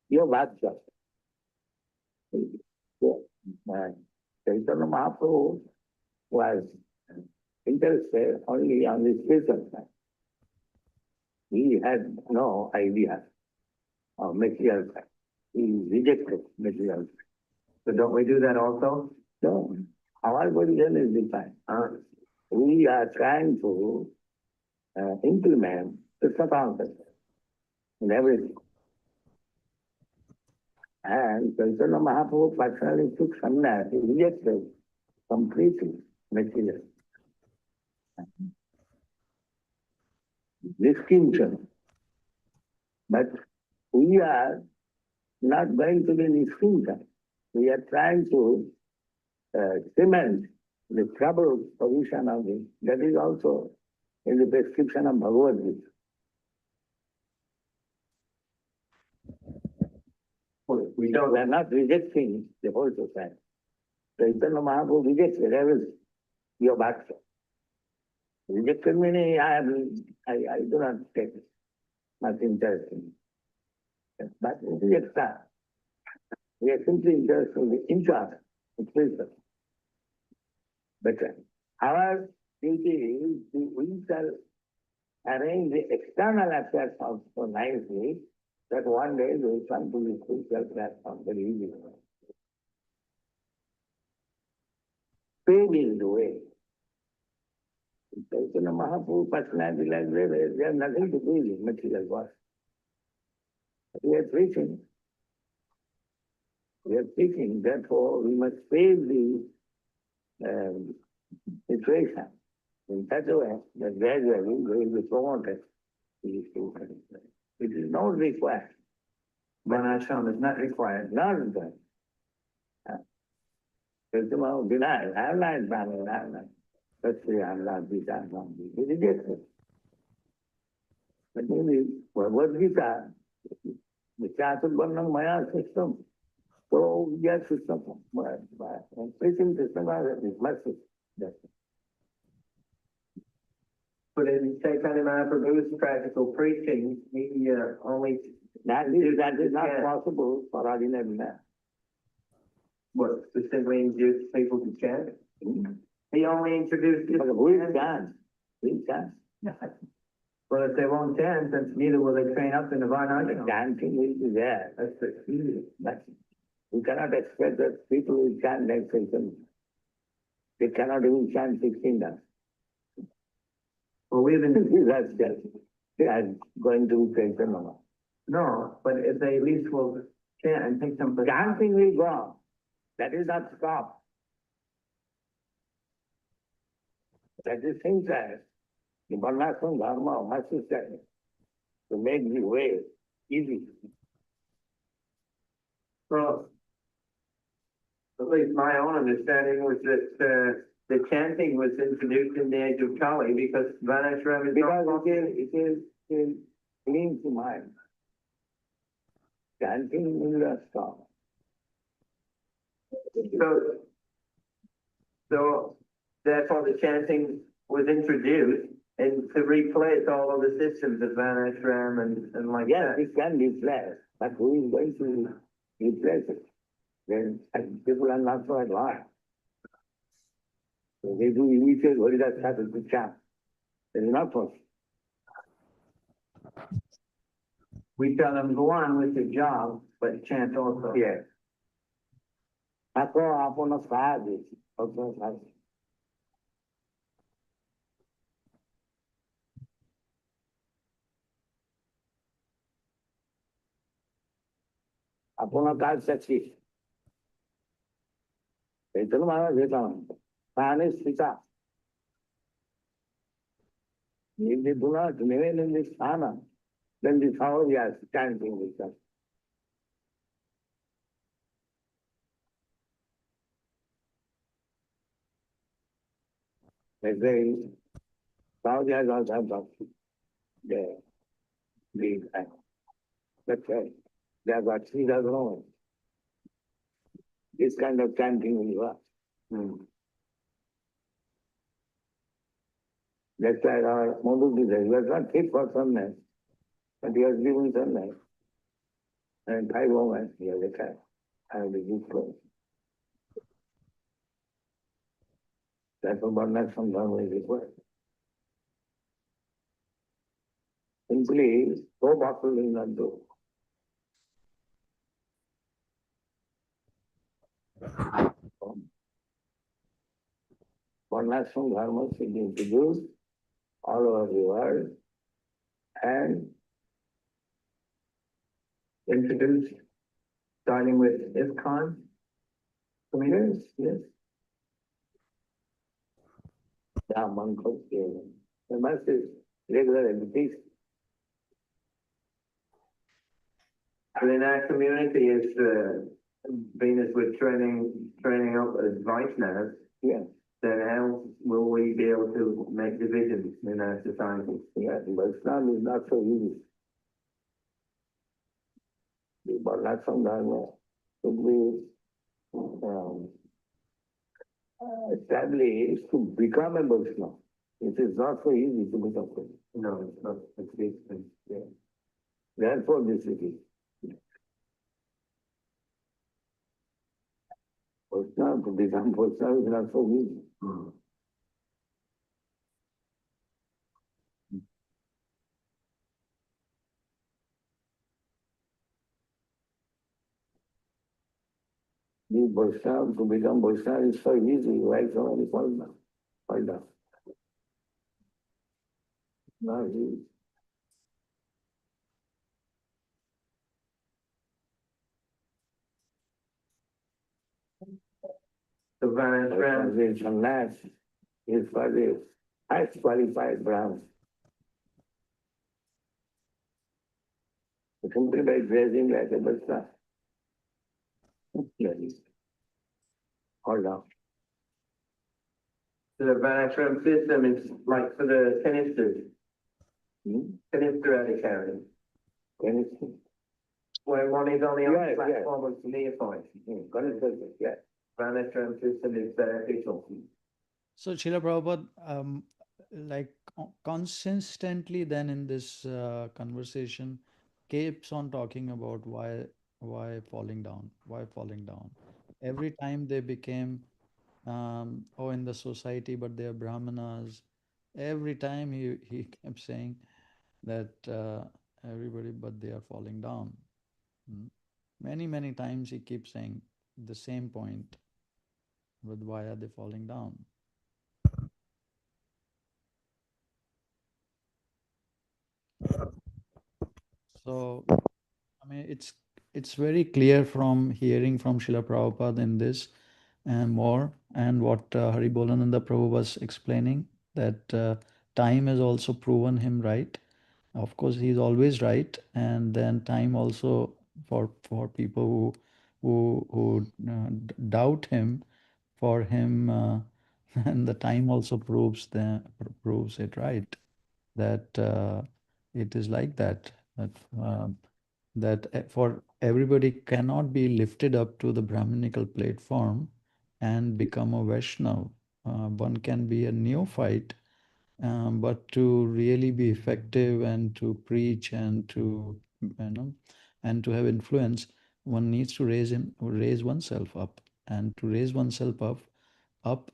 Your Vajja. Chaitanya Mahaprabhu was interested only on the spiritual side. He had no idea of material side. He rejected material side. So don't we do that also? No. Our position is different. We are trying to implement the subconscious in everything. And Chaitanya Mahaprabhu personally took sannyas, he rejected completely material. Distinction. But we are not going to be distinction. We are trying to cement the troubled position of it. That is also in the prescription of Bhagavad Gita. We are not rejecting the whole society. Chaitanya Mahaprabhu rejected everything. Your bhakta. Rejected meaning I do not take it. Not interested. But it is extra. We are simply interested in the interest, the principle. But our duty is we shall arrange the external affairs also so nicely that one day we will come to the spiritual platform very easily. Pain is the way. Chaitanya Mahaprabhu personality like that, they have nothing to do with material work. We are preaching. We are preaching, therefore we must face the situation in such a way that gradually we will be promoted. It is not required. Varnasrama is not required. Not required. Chaitanya denied, I am not Brahmin, I am not. Let's say I am not this, I am not this. He rejected. But in the Bhagavad Gita, the Chaturvarnam Maya system, so yes, system, and preaching system is mercy. But in Chaitanya Mahaprabhu's practical preaching, he only... That is not possible for ordinary man. What, specifically induced people to chant? He only introduced it. But who is chant? Who is chant? Well, if they won't chant, then neither will they train up in the Varnasrama. Chanting will be there. That's the key. But you cannot expect that people will chant like Chaitanya. They cannot even chant 16 times. Well, we've been... That's just, they are going to Chaitanya. No, but if they at least will chant and take some... Chanting will go on. That is not stop. That is things that the Varnasrama Dharma must be said to make the way easy. Well, at least my own understanding was that the chanting was introduced in the age of Kali because Varnasrama is Because not... it cleans the mind. Chanting will not stop. So therefore the chanting was introduced and to replace all of the systems of Varnasrama and like Yes, that. it can replace, but who is going to replace it? Then people are not so advanced. So they do immediate Haridas started to chant. It is not possible. We tell them go on with your job, but chant also. Yes. Ako apona sadhi. Also sadhi. Apona kaaj sakshi. Chaitanya Maharaj Vitam. Prana Sita. If they do not remain in this stana, then this how we are chanting with us. They say, Saudiyas also have got the lead. That's right. They have got 3,000 hours. This kind of chanting will work. That's why our Madhu says, he was not fit for sannyas, but he was given sannyas. And 5 women, he has a child. I have the good clothes. Therefore, Varnasrama Dharma is required. Simply, so bottle will not do. Varnasrama Dharma should be introduced all over the world and introduced starting with IFCON. Yes, yes. Yeah, monk of the must is regular education. And in our community, it's Venus with training up as Vaishnavas. Yeah, Then how will we be able to make divisions in our society? yeah, but Islam is not so easy. The Varnasrama Dharma should be established to become a Vaishnava. It is not so easy to become a Vaishnava. No, it's not. It's big. Yeah. Therefore, this it is. Vaishnava, to become Vaishnava is not so easy. The Vaishnava, to become Vaishnava is so easy, why so many fall down? Fall down. Not easy. The Varnasrama. The sannyas is for the highest qualified Brahmins. Simply by dressing like a Vaishnava. Hold on. The Varnasrama system is like for the canisters. Canister academy. Anything? Where one is only on Yeah, the platform of neophytes. Yeah. Varnasrama system is beneficial. So, Srila Prabhupada, like consistently then in this conversation, keeps on talking about why falling down, why falling down. Every time they became, in the society, but they are Brahmanas. Every time he kept saying that everybody, but they are falling down. Mm. Many times he keeps saying the same point, but why are they falling down? So, I mean, it's very clear from hearing from Srila Prabhupada in this and more, and what Hari Bolananda Prabhu was explaining, that time has also proven him right. Of course, he's always right, and then time also for people who doubt him, for him, and the time also proves it right, that it is like that. That for everybody cannot be lifted up to the Brahminical platform and become a Vaishnav. One can be a neophyte, but to really be effective and to preach and to, and to have influence, one needs to raise oneself up, and to raise oneself up,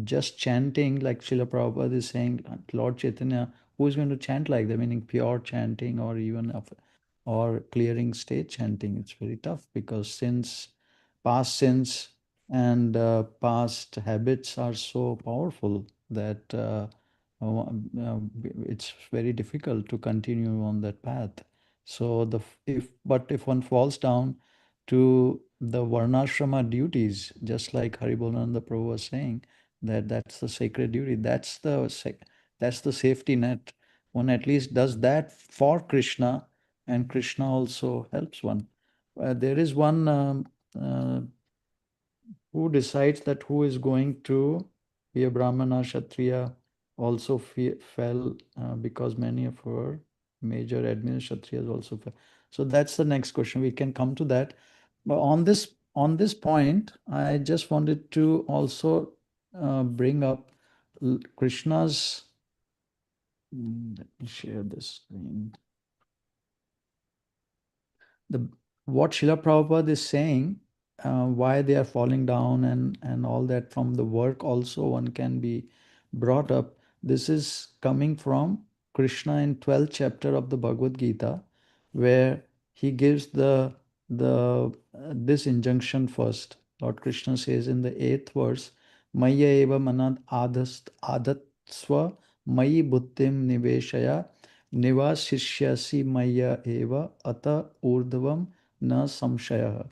just chanting like Srila Prabhupada is saying, Lord Chaitanya, who is going to chant like that, meaning pure chanting or even or clearing stage chanting? It's very tough because past sins and past habits are so powerful that it's very difficult to continue on that path. So if one falls down to the Varnasrama duties, just like Haribolnanda Prabhu was saying, that's the sacred duty, that's the safety net. One at least does that for Krishna, and Krishna also helps one. There is one who decides that who is going to be a Brahmana, Kshatriya, also fell because many of our major admin Kshatriyas also fell. So that's the next question. We can come to that. But on this point, I just wanted to also bring up Krishna's. Let me share this screen. What Srila Prabhupada is saying, why they are falling down and all that, from the work also one can be brought up. This is coming from Krishna in 12th chapter of the Bhagavad Gita, where he gives this injunction first. Lord Krishna says in the 8th verse, Maya eva manad adatsva mayi buddhim niveshaya nivasishyasi maya eva ata urdhvam na samshaya.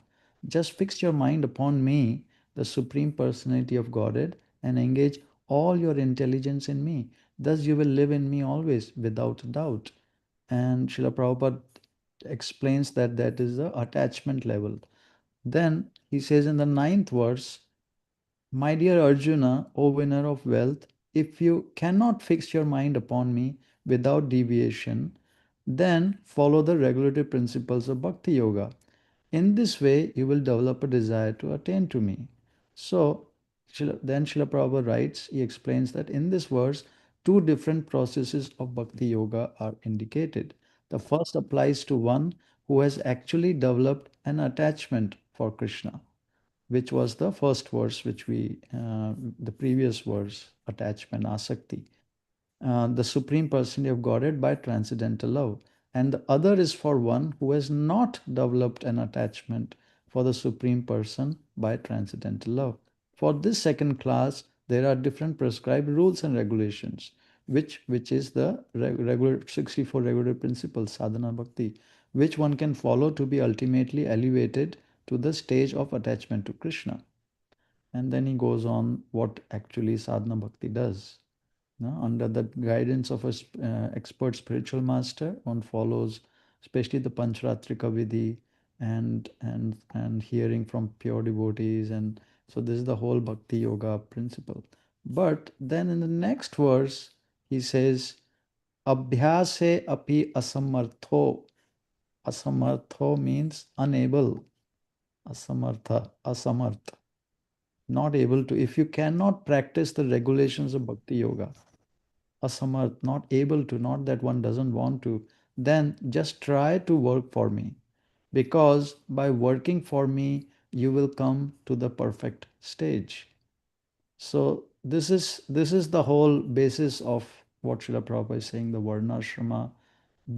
Just fix your mind upon me, the Supreme Personality of Godhead, and engage all your intelligence in me. Thus you will live in me always without doubt. And Srila Prabhupada explains that that is the attachment level. Then he says in the ninth verse, my dear Arjuna, O winner of wealth, if you cannot fix your mind upon me without deviation, then follow the regulative principles of Bhakti Yoga. In this way, you will develop a desire to attain to me. So, then Srila Prabhupada writes, he explains that in this verse, two different processes of Bhakti Yoga are indicated. The first applies to one who has actually developed an attachment for Krishna, which was the first verse, the previous verse, attachment, asakti, the Supreme Personality of Godhead by transcendental love. And the other is for one who has not developed an attachment for the Supreme Person by transcendental love. For this second class, there are different prescribed rules and regulations, which is the regular 64 regular principles, sadhana bhakti, which one can follow to be ultimately elevated to the stage of attachment to Krishna. And then he goes on what actually sadhana bhakti does. No, under the guidance of an expert spiritual master, one follows, especially the Panchratrika Vidhi, and hearing from pure devotees, and so this is the whole Bhakti Yoga principle. But then in the next verse, he says, Abhyase api asamartho. Asamartho means unable. Asamartha, asamartha, not able to. If you cannot practice the regulations of Bhakti Yoga, asamarth, not able to, not that one doesn't want to, then just try to work for me. Because by working for me, you will come to the perfect stage. So this is the whole basis of what Srila Prabhupada is saying, the Varnasrama,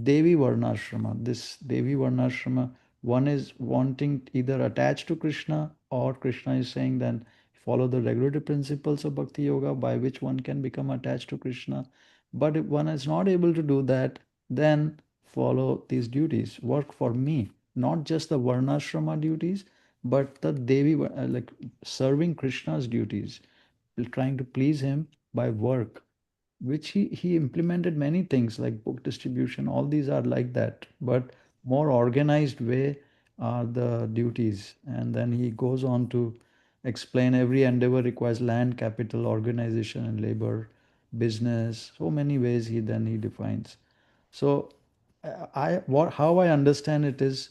Devi Varnasrama. This Devi Varnasrama, one is wanting either attached to Krishna, or Krishna is saying then follow the regulative principles of Bhakti Yoga by which one can become attached to Krishna. But if one is not able to do that, then follow these duties. Work for me, not just the Varnasrama duties, but the Devi, like serving Krishna's duties, trying to please him by work, which he implemented many things like book distribution. All these are like that, but more organized way are the duties. And then he goes on to explain every endeavor requires land, capital, organization, and labor, business. So many ways he defines. So how I understand it is,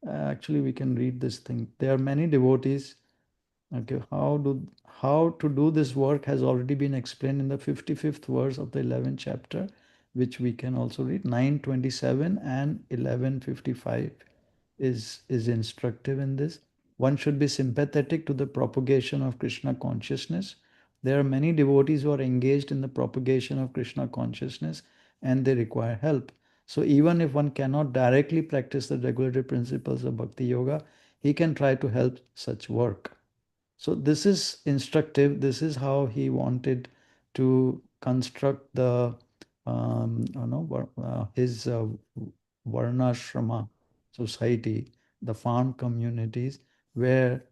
actually we can read this thing. There are many devotees. Okay, how to do this work has already been explained in the 55th verse of the 11th chapter, which we can also read. 927 and 1155 is instructive in this. One should be sympathetic to the propagation of Krishna consciousness. There are many devotees who are engaged in the propagation of Krishna consciousness, and they require help. So even if one cannot directly practice the regulative principles of Bhakti Yoga, he can try to help such work. So this is instructive. This is how he wanted to construct the his Varnashrama society, the farm communities, where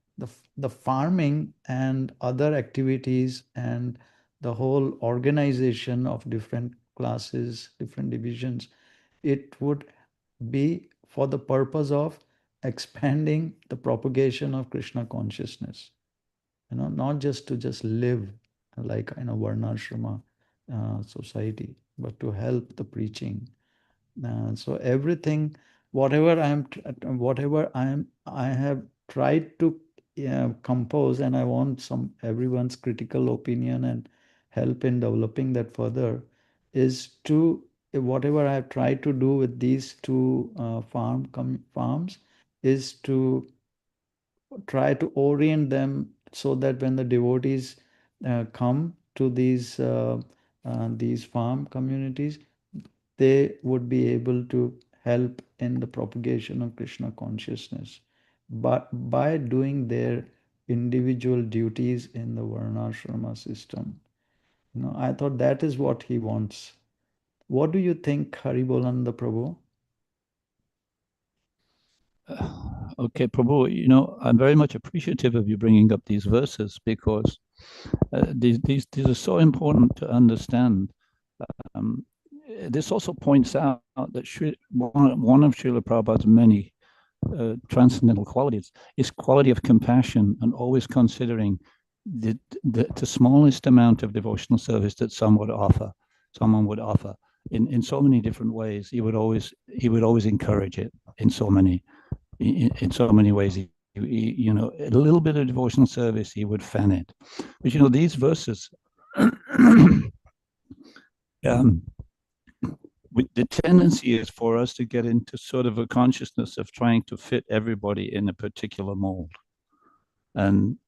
the farming and other activities and the whole organization of different classes, different divisions, it would be for the purpose of expanding the propagation of Krishna consciousness. Not just to just live like in a Varnashrama society, but to help the preaching. So everything, I have tried to compose, and I want everyone's critical opinion and help in developing that further, is to whatever I have tried to do with these two farms is to try to orient them so that when the devotees come to these farm communities, they would be able to help in the propagation of Krishna consciousness, but by doing their individual duties in the Varnashrama system. I thought that is what he wants. What do you think, Haribolananda Prabhu? Okay, Prabhu, you know, I'm very much appreciative of you bringing up these verses because these are so important to understand. Um, this also points out that one of Srila Prabhupada's many transcendental qualities is quality of compassion and always considering the smallest amount of devotional service that someone would offer in so many different ways. He would always encourage it in so many ways. You know, a little bit of devotional service, he would fan it. But you know, these verses, the tendency is for us to get into sort of a consciousness of trying to fit everybody in a particular mold, and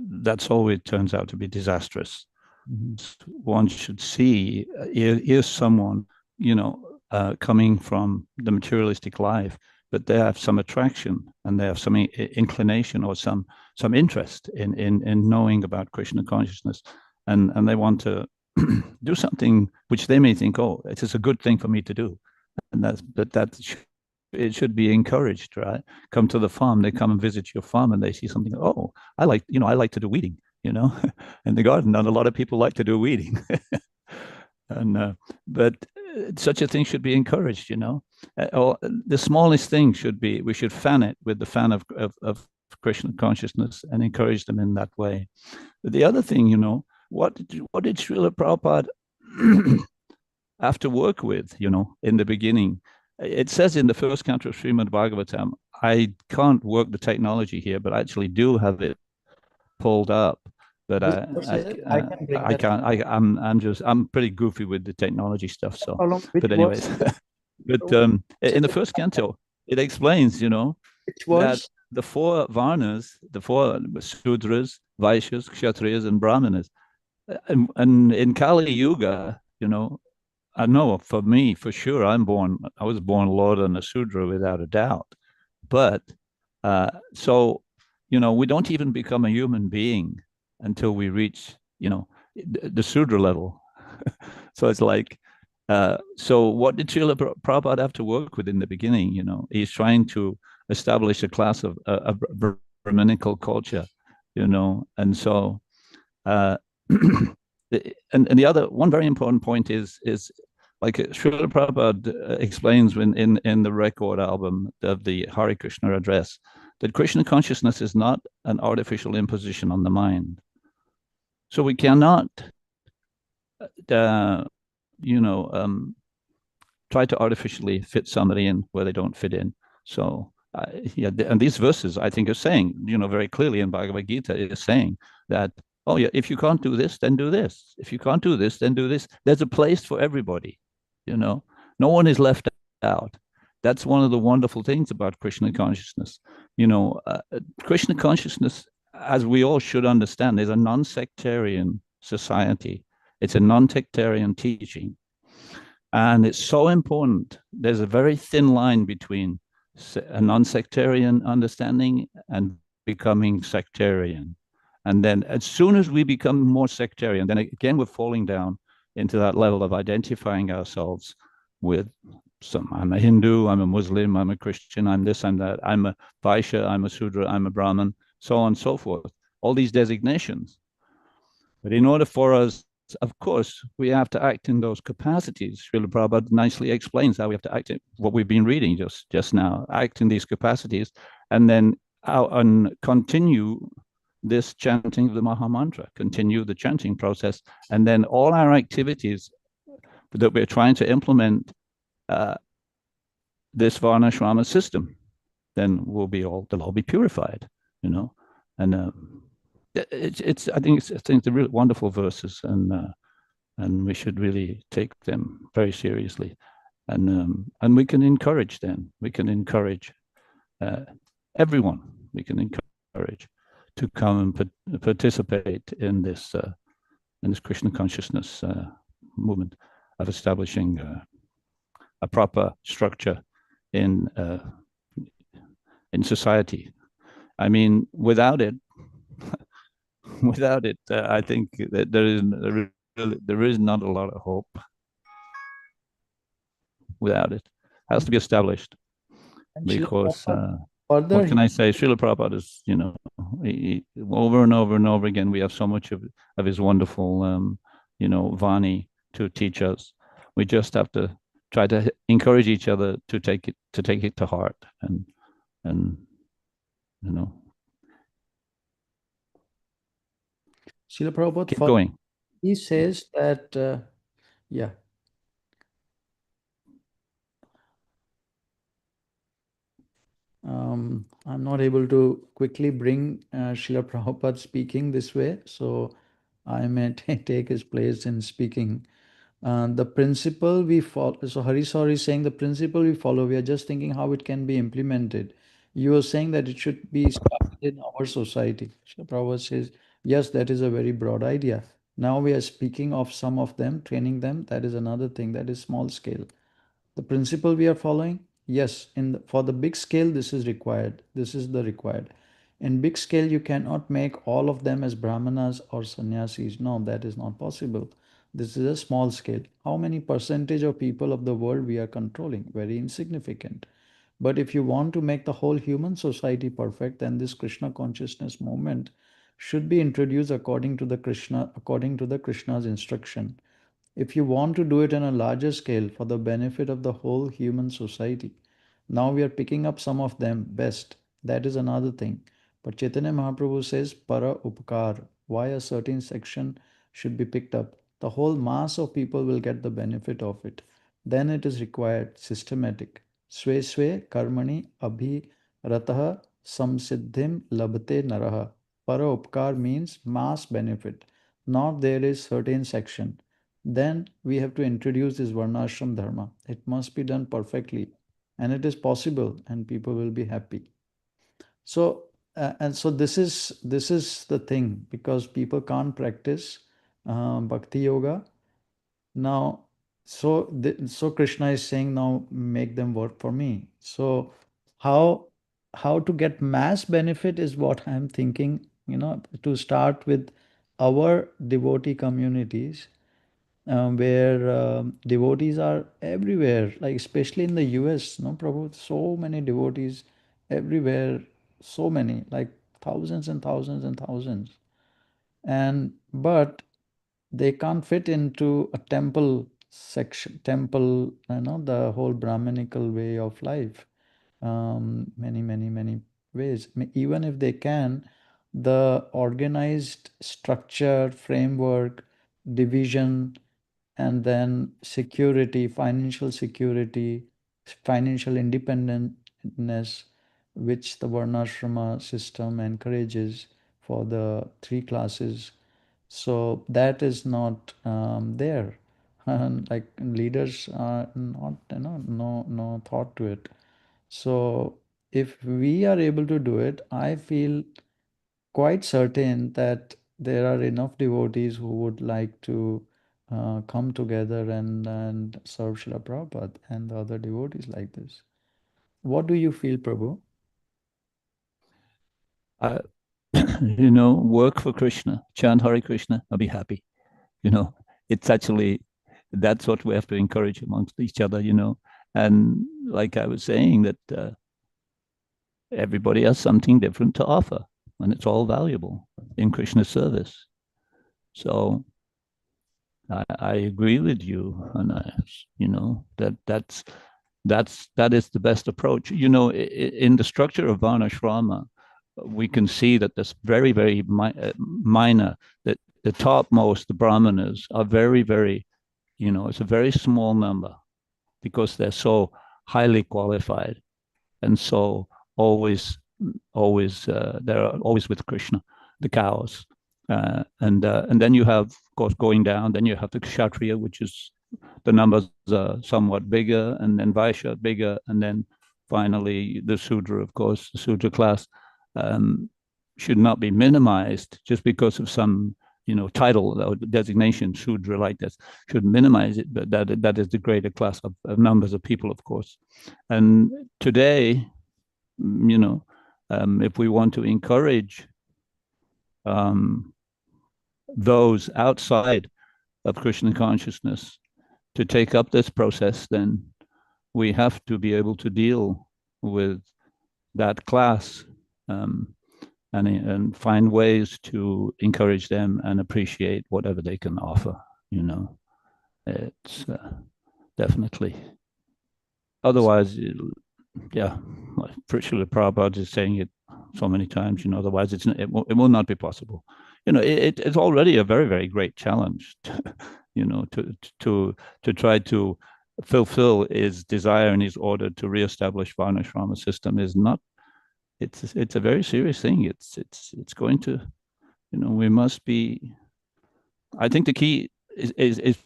that's always turns out to be disastrous. One should see is someone, you know, coming from the materialistic life, but they have some attraction and they have some inclination or some interest in knowing about Krishna consciousness, and they want to do something which they may think, oh, it is a good thing for me to do, and it should be encouraged, right? Come to the farm, they come and visit your farm, and they see something. Oh, I like to do weeding, you know, in the garden, and a lot of people like to do weeding, and but such a thing should be encouraged, you know. Or the smallest thing should be we should fan it with the fan of Krishna consciousness and encourage them in that way. But the other thing, you know, what did Srila Prabhupada have to work with, you know, in the beginning? It says in the first canto of Srimad Bhagavatam, I can't work the technology here, but I actually do have it pulled up. But I'm pretty goofy with the technology stuff. So, but anyways, but in the first canto, it explains, you know, that the four Varnas, the four Sudras, Vaishyas, Kshatriyas, and Brahmanas, and in Kali Yuga, you know, I know for me, for sure, I was born Lord and a Sudra without a doubt. But so, you know, we don't even become a human being until we reach, you know, the Sudra level. So it's like, so what did Srila Prabhupada have to work with in the beginning? You know, he's trying to establish a class of a Brahminical culture, you know, and so, and the other one very important point is like Srila Prabhupada explains in the record album of the Hare Krishna address, that Krishna consciousness is not an artificial imposition on the mind. So we cannot, you know, try to artificially fit somebody in where they don't fit in. So, yeah, and these verses, I think, are saying, you know, very clearly in Bhagavad Gita, it is saying that, oh, yeah, if you can't do this, then do this. If you can't do this, then do this. There's a place for everybody, you know. No one is left out. That's one of the wonderful things about Krishna consciousness. You know, Krishna consciousness, as we all should understand, is a non-sectarian society. It's a non-sectarian teaching. And it's so important. There's a very thin line between a non-sectarian understanding and becoming sectarian. And then as soon as we become more sectarian, then again, we're falling down into that level of identifying ourselves with I'm a Hindu, I'm a Muslim, I'm a Christian, I'm this, I'm that, I'm a Vaishya, I'm a Sudra, I'm a Brahmin, so on and so forth. All these designations. But in order for us, of course, we have to act in those capacities. Srila Prabhupada nicely explains how we have to act in what we've been reading just now, act in these capacities, and then continue this chanting of the Maha Mantra, continue the chanting process, and then all our activities that we're trying to implement this Varnasrama system, then they'll all be purified, you know, and I think they're really wonderful verses, and we should really take them very seriously, and we can encourage them. We can encourage everyone. We can encourage to come and participate in this Krishna consciousness movement of establishing a proper structure in society. I mean, without it, I think that there is not a lot of hope. Without it, has to be established, because Further, what can I say? Srila Prabhupada is, over and over and over again, we have so much of his wonderful, Vani to teach us. We just have to try to encourage each other to take it to heart, and Srila Prabhupada, keep going. he says that, yeah. I'm not able to quickly bring Srila Prabhupada speaking this way, so I may take his place in speaking. The principle we follow, so Harisari is saying the principle we follow, we are just thinking how it can be implemented. You are saying that it should be started in our society. Srila Prabhupada says, yes, that is a very broad idea. Now we are speaking of some of them, training them. That is another thing, that is small scale. The principle we are following, yes, for the big scale, this is required. This is the required. In big scale, you cannot make all of them as brahmanas or sannyasis. No, that is not possible. This is a small scale. How many percentage of people of the world we are controlling? Very insignificant. But if you want to make the whole human society perfect, then this Krishna consciousness movement should be introduced according to the Krishna's instruction. If you want to do it on a larger scale for the benefit of the whole human society, now we are picking up some of them best. That is another thing. But Chaitanya Mahaprabhu says para upkar. Why a certain section should be picked up? The whole mass of people will get the benefit of it. Then it is required systematic. Swe swe karmani abhi rataha samsiddhim labhate naraha. Para upkar means mass benefit. Not there is certain section. Then we have to introduce this Varnashram Dharma. It must be done perfectly, and it is possible, and people will be happy. So, and so this is the thing, because people can't practice bhakti yoga now. So Krishna is saying now make them work for me. So how to get mass benefit is what I'm thinking. To start with our devotee communities, where devotees are everywhere, like especially in the US, no, Prabhu, so many devotees everywhere, so many, like thousands and thousands and thousands. And but they can't fit into a temple section, the whole Brahminical way of life. Many, many, many ways. Even if they can, the organized structure, framework, division, and then security, financial independence, which the Varnasrama system encourages for the three classes. So that is not there. And like leaders are not, no thought to it. So if we are able to do it, I feel quite certain that there are enough devotees who would like to come together and serve Srila Prabhupada and the other devotees like this. What do you feel, Prabhu? Work for Krishna, chant Hare Krishna, I'll be happy. It's actually, that's what we have to encourage amongst each other, and like I was saying, that everybody has something different to offer, and it's all valuable in Krishna's service. So I agree with you, and that is the best approach. In the structure of Varnasrama, we can see that that's very, very minor. That the topmost, the brahmanas, are very, very, it's a very small number, because they're so highly qualified, and so always they're always with Krishna, the cows. And then you have, of course, going down, then you have the Kshatriya, which is, the numbers are somewhat bigger, and then Vaishya bigger, and then finally the Sudra, of course, the Sudra class should not be minimized just because of some title or designation. Sudra, like this, should minimize it, but that is the greater class of numbers of people, of course. And today, if we want to encourage those outside of Krishna consciousness to take up this process, then we have to be able to deal with that class, and find ways to encourage them and appreciate whatever they can offer. It's definitely. Otherwise, yeah, Srila Prabhupada is saying it so many times. Otherwise it will not be possible. It's already a very, very great challenge. To try to fulfill his desire and his order to reestablish Varnasrama system is not. It's a very serious thing. It's going to. We must be. I think the key is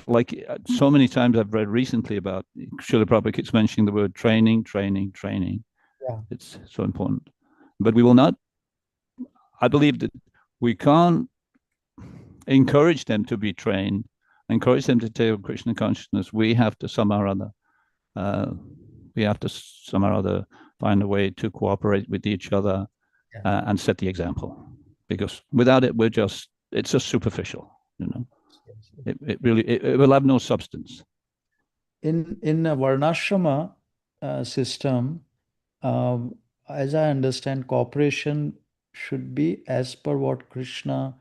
like so many times I've read recently about Srila Prabhupada keeps mentioning the word training. Yeah. It's so important. But we will not. I believe that we can't encourage them to be trained, encourage them to take Krishna consciousness. We have to somehow or other, find a way to cooperate with each other, and set the example. Because without it, it's just superficial. It will have no substance. In a Varnasrama system, as I understand, cooperation should be as per what Krishna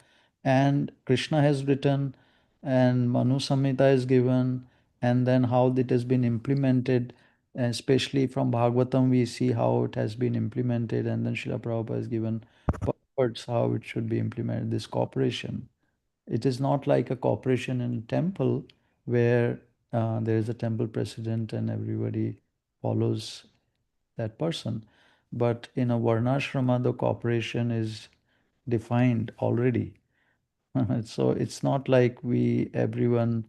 has written, and Manu Samhita is given, and then how it has been implemented, especially from Bhagavatam, we see how it has been implemented, and then Srila Prabhupada has given purports how it should be implemented, this cooperation. It is not like a cooperation in a temple where there is a temple president and everybody follows that person. But in a Varnashrama, the cooperation is defined already. So it's not like everyone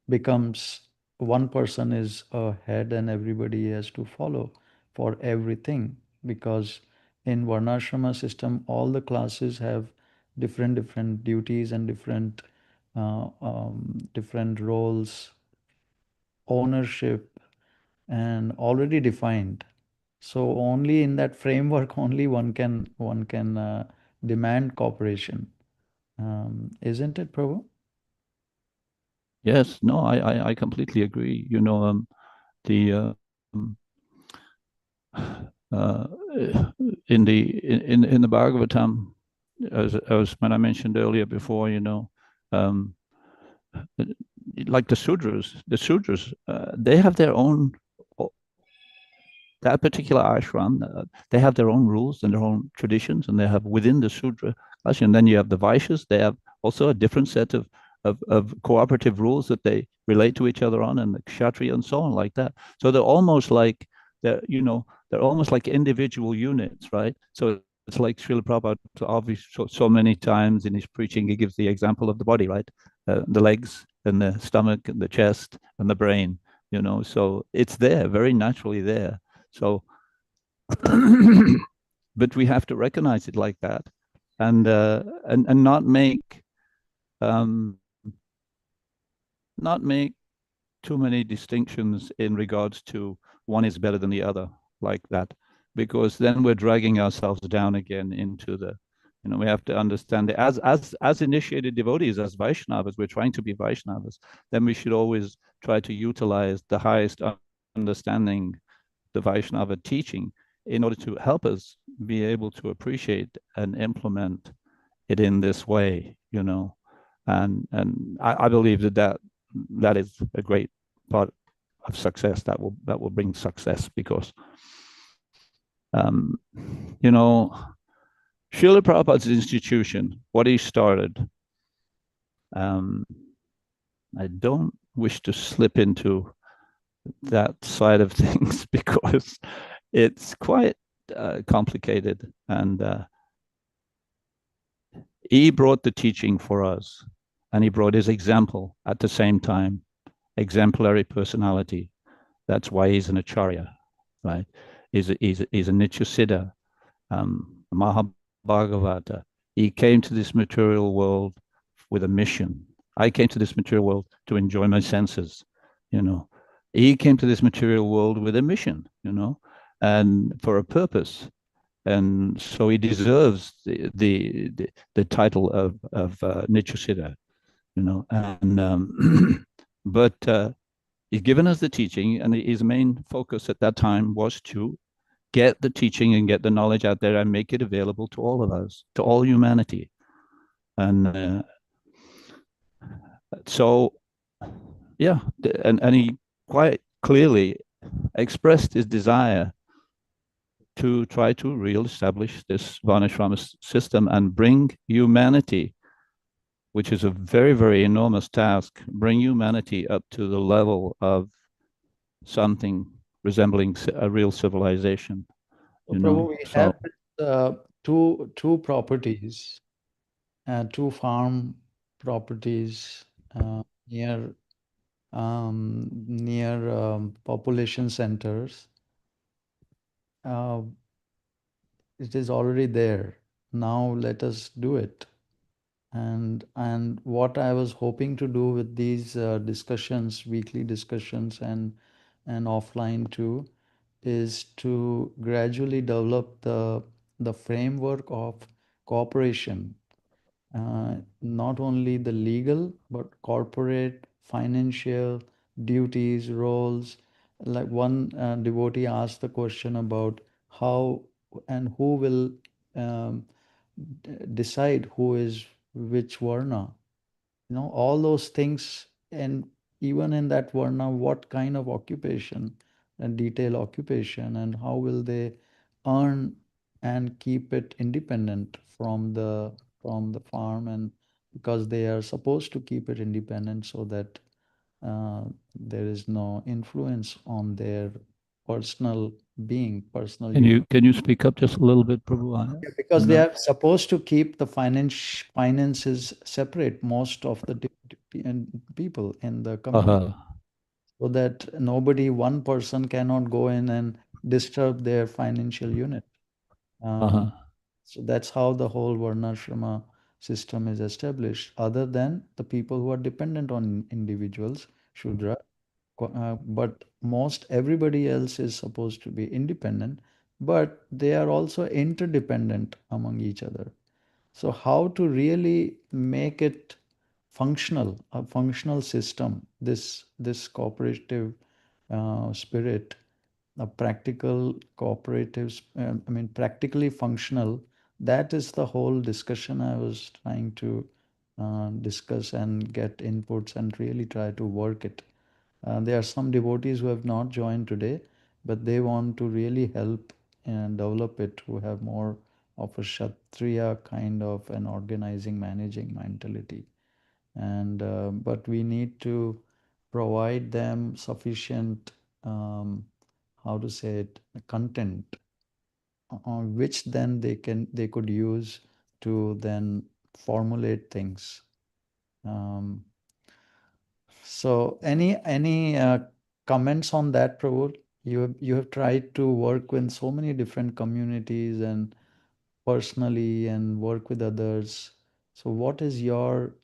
becomes, one person is a head and everybody has to follow for everything, because in Varnashrama system all the classes have different duties and different roles, ownership, and already defined. So only in that framework only one can demand cooperation, isn't it, Prabhu? Yes, no, I completely agree. The in the Bhagavatam, as when I mentioned earlier before, like the Sudras, they have their own. That particular ashram, they have their own rules and their own traditions, and they have within the Sudra ashram. And then you have the Vaishyas; they have also a different set of cooperative rules that they relate to each other on, and the Kshatriya and so on, like that. So they're almost like individual units, right? So it's like Srila Prabhupada, obviously, so many times in his preaching, he gives the example of the body, right? The legs and the stomach and the chest and the brain, so it's there, very naturally there. So, but we have to recognize it like that, and not make too many distinctions in regards to one is better than the other like that, because then we're dragging ourselves down again into the. We have to understand that as initiated devotees, as Vaishnavas, we're trying to be Vaishnavas. Then we should always try to utilize the highest understanding, the Vaishnava teaching, in order to help us be able to appreciate and implement it in this way, and I believe that is a great part of success, that will bring success, because Srila Prabhupada's institution, what he started, I don't wish to slip into that side of things because it's quite complicated, and he brought the teaching for us, and he brought his example at the same time, exemplary personality. That's why he's an acharya, right? He's a Nityasiddha, Mahabhagavata. He came to this material world with a mission. I came to this material world to enjoy my senses, He came to this material world with a mission, and for a purpose. And so he deserves the title of Nityasiddha, and but he's given us the teaching, and his main focus at that time was to get the teaching and get the knowledge out there and make it available to all of us, to all humanity. And so, yeah, and he quite clearly expressed his desire to try to reestablish this Varnasrama system and bring humanity, which is a very, very enormous task, bring humanity up to the level of something resembling a real civilization. So Prabhu, we have two properties, two farm properties near population centers. It is already there. Now let us do it. And what I was hoping to do with these discussions, weekly discussions and offline too, is to gradually develop the framework of cooperation, not only the legal but corporate, financial duties, roles. Like one devotee asked the question about how and who will um, decide who is which varna, all those things. And even in that varna, what kind of occupation and detailed occupation, and how will they earn and keep it independent from the farm, and because they are supposed to keep it independent so that there is no influence on their personal being, personal Can you speak up just a little bit, Prabhu? because they are supposed to keep the finances separate, most of the people in the community, so that one person cannot go in and disturb their financial unit. So that's how the whole Varnashrama system is established, other than the people who are dependent on individuals, Shudra. But most everybody else is supposed to be independent, but they are also interdependent among each other. So how to really make it functional, a functional system, this cooperative spirit, a practical cooperatives, practically functional. That is the whole discussion I was trying to discuss and get inputs and really try to work it. There are some devotees who have not joined today, but they want to really help and develop it, who have more of a Kshatriya kind of an organizing, managing mentality. And but we need to provide them sufficient, how to say it, content on which then they could use to then formulate things. Um, so any comments on that, Prabhu? You have tried to work with so many different communities and personally and work with others. So what is your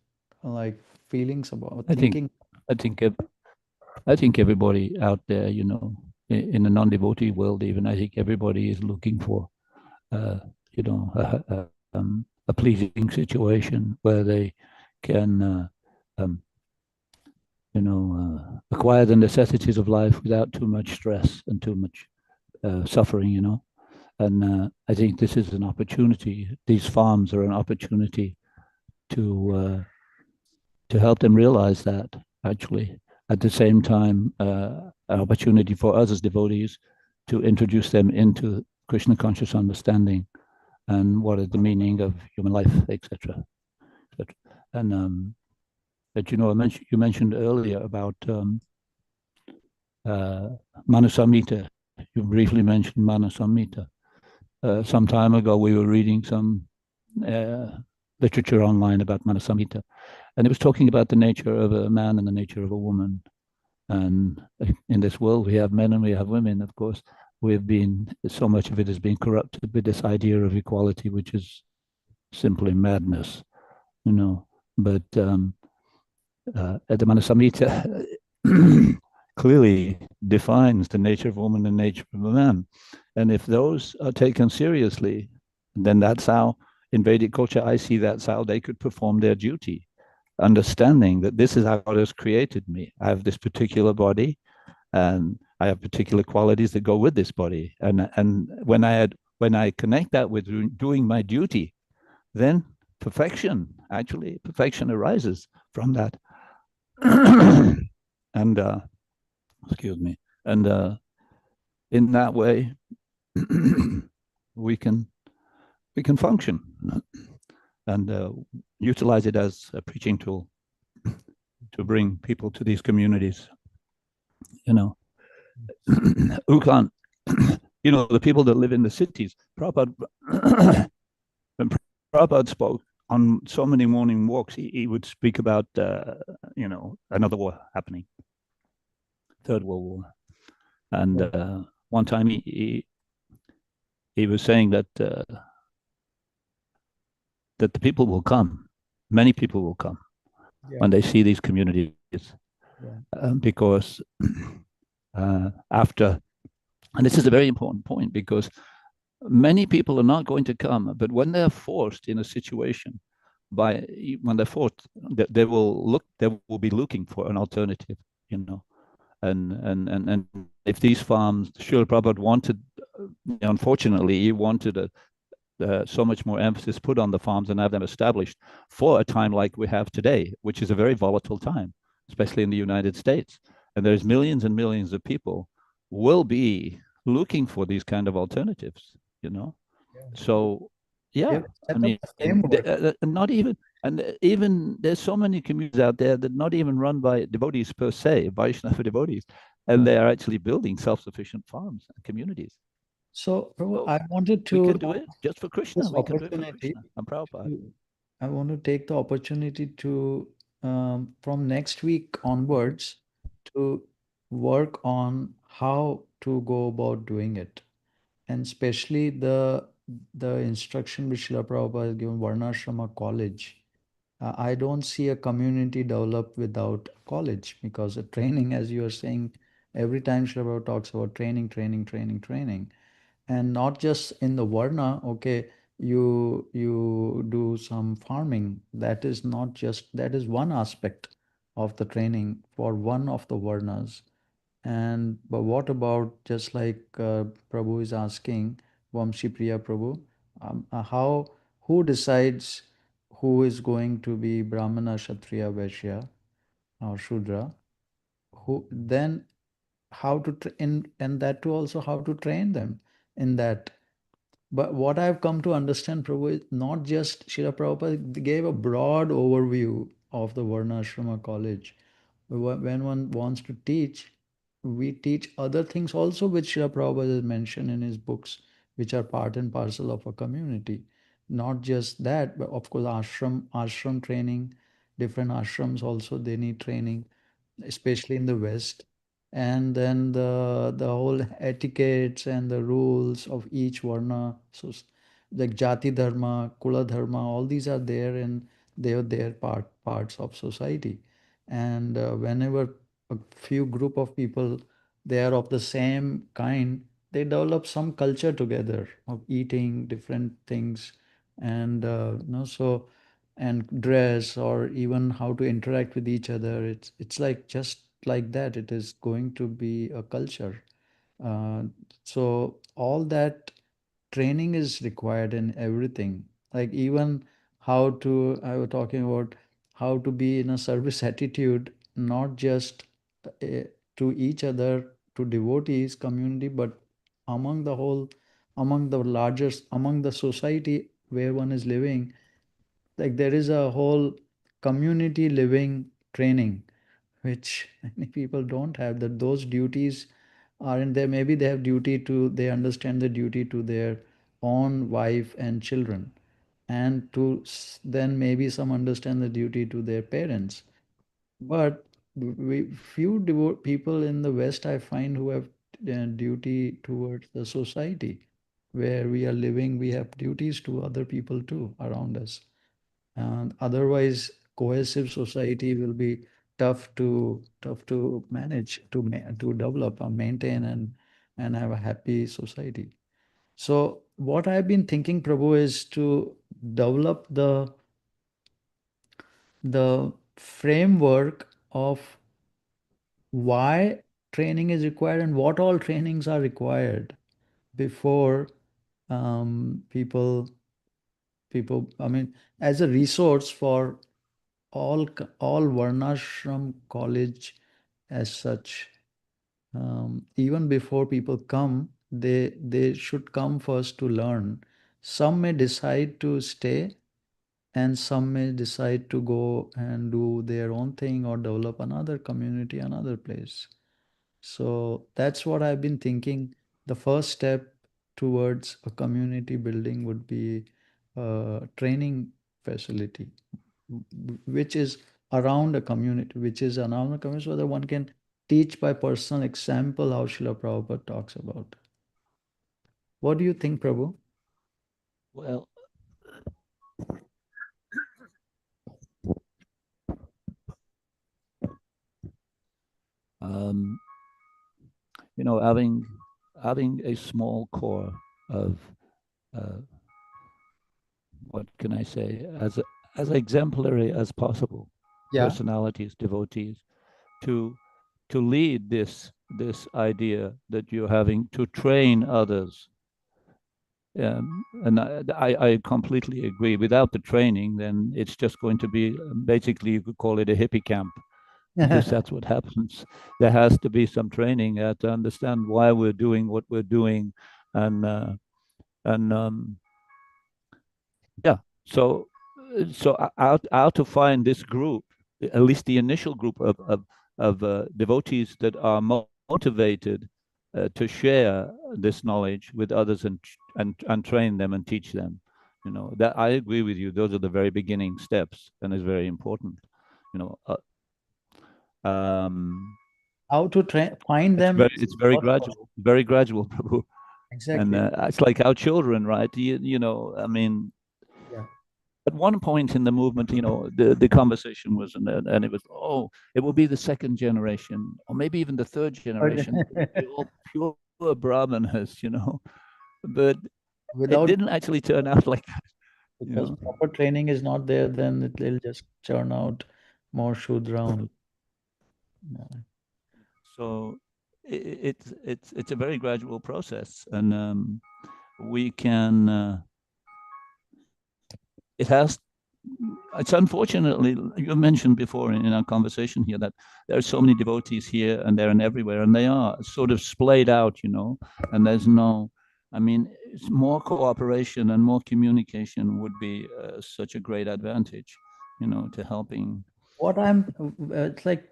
like feelings about thinking? I think everybody out there, in the non-devotee world, even I think everybody is looking for, you know, a pleasing situation where they can, acquire the necessities of life without too much stress and too much suffering. And I think this is an opportunity. These farms are an opportunity to help them realize that, actually. At the same time, an opportunity for us as devotees to introduce them into Krishna conscious understanding and what is the meaning of human life, etc. And but you mentioned earlier about Manasamhita. You briefly mentioned Manasamhita. Some time ago, we were reading some literature online about Manasamhita, and it was talking about the nature of a man and the nature of a woman. And in this world, we have men and we have women. Of course, so much of it has been corrupted with this idea of equality, which is simply madness, But the Manasamhita clearly defines the nature of a woman and the nature of a man. And if those are taken seriously, then that's how, in Vedic culture, I see that's how they could perform their duty, understanding that this is how God has created me. I have this particular body, and I have particular qualities that go with this body. And when I connect that with doing my duty, then perfection arises from that. And excuse me. And in that way, we can function and utilize it as a preaching tool to bring people to these communities. You know, Ukan, you know, the people that live in the cities. Prabhupada, when Prabhupada spoke on so many morning walks, he would speak about, you know, another war happening, Third World War. And one time he was saying that that the people will come, many people will come when they see these communities, because after, and this is a very important point, because many people are not going to come, but when they're forced in a situation, when they're forced, they will be looking for an alternative, you know. And if these farms, Srila Prabhupada wanted, unfortunately, he wanted so much more emphasis put on the farms and have them established for a time like we have today, which is a very volatile time, especially in the United States. And there's millions and millions of people will be looking for these kind of alternatives, you know. So, yeah, I mean, not even, and even there's so many communities out there that not even run by devotees per se, Vaishnava devotees, and they are actually building self-sufficient farms and communities. So, Prabhu, I wanted to we can do it just for Krishna. this We can do it for opportunity. Krishna. I'm Prabhupada. I want to take the opportunity to, from next week onwards, to work on how to go about doing it, and especially the instruction which Srila Prabhupada has given, Varnasrama College. I don't see a community develop without college, because a training, as you are saying, every time Srila Prabhupada talks about training, training, training, training, and not just in the Varna. Okay, you do some farming. That is not just, that is one aspect of the training for one of the Varnas. And but what about, just like Prabhu is asking, Vamshi Priya Prabhu, how, who decides who is going to be Brahmana, Kshatriya, Vaishya, or Shudra? Who then, how to and that too also, how to train them in that. But what I've come to understand, Prabhu, is not just Srila Prabhupada gave a broad overview of the Varnashrama college. When one wants to teach, we teach other things also, which Srila Prabhupada has mentioned in his books, which are part and parcel of a community. Not just that, but of course, ashram training, different ashrams also, they need training, especially in the West. And then the whole etiquettes and the rules of each varna, so like jati dharma, kula dharma, all these are there, and they are their parts of society. And whenever a few group of people, they are of the same kind, they develop some culture together of eating different things, and so, and dress, or even how to interact with each other. It's like just like that. It is going to be a culture. Uh, so all that training is required in everything. Like even how to, I was talking about how to be in a service attitude, not just uh, to each other, to devotees, community, but among the whole, among the largest, among the society where one is living. Like there is a whole community living training, which many people don't have, that those duties aren't there. Maybe they have duty to, they understand the duty to their own wife and children, and to then maybe some understand the duty to their parents. But we few people in the West I find who have duty towards the society where we are living. We have duties to other people too around us, and otherwise cohesive society will be tough to manage, to develop and maintain, and have a happy society. So what I've been thinking, Prabhu, is to develop the framework of why training is required and what all trainings are required before people I mean, as a resource for all Varnashram college as such. Even before people come, they should come first to learn. Some may decide to stay, and some may decide to go and do their own thing or develop another community, another place. So that's what I've been thinking. The first step towards a community building would be a training facility, which is around a community, so that one can teach by personal example how Srila Prabhupada talks about. What do you think, Prabhu? Well, um, you know, having a small core of what can I say, as exemplary as possible Yeah. personalities, devotees, to lead this idea that you're having to train others. And I completely agree. Without the training, then it's just going to be basically, you could call it a hippie camp, because that's what happens. There has to be some training to understand why we're doing what we're doing, and yeah. So how to find this group, at least the initial group of devotees that are motivated to share this knowledge with others and train them and teach them. You know, that I agree with you. Those are the very beginning steps, and it's very important. You know, How to find them? it's very gradual, Prabhu. Exactly. And it's like our children, right? You know, I mean, Yeah. at one point in the movement, you know, the conversation was, and it was, oh, it will be the second generation, or maybe even the third generation. It will be all pure brahmanas, you know. But it Without, didn't actually turn out like that. because You know? proper training is not there, then it'll just churn out more Shudra only. Yeah. So it's a very gradual process, and we can. It has. It's unfortunately, you mentioned before in our conversation here that there are so many devotees here and there and everywhere, and they are sort of splayed out, you know, and there's no. I mean, it's more cooperation and more communication would be such a great advantage, you know, to helping. What it's like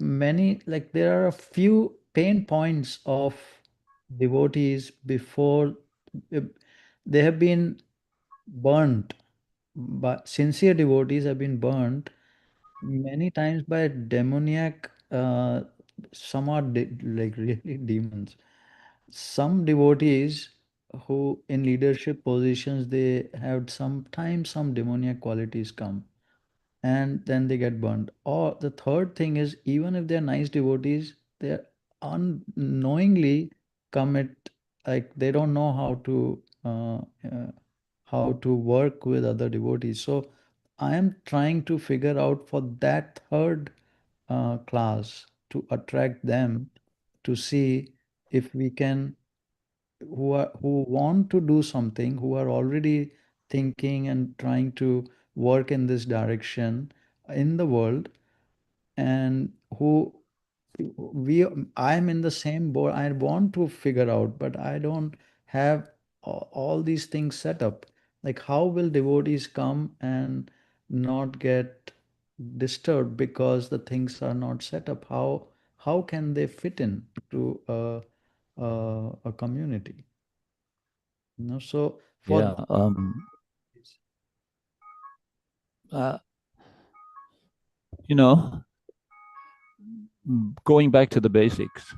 there are a few pain points of devotees before uh, they have been burnt, but sincere devotees have been burnt many times by demoniac, some are like really demons. Some devotees who in leadership positions, they have sometimes some demoniac qualities come and then they get burned. Or the third thing is, even if they're nice devotees, they unknowingly commit, like they don't know how to work with other devotees. So I am trying to figure out for that third class to attract them, to see if we can, who want to do something, who are already thinking and trying to work in this direction in the world, and who we I'm in the same boat. I want to figure out, but I don't have all these things set up. Like, how will devotees come and not get disturbed because the things are not set up? How can they fit in to a community? So for Yeah. Uh, you know, going back to the basics,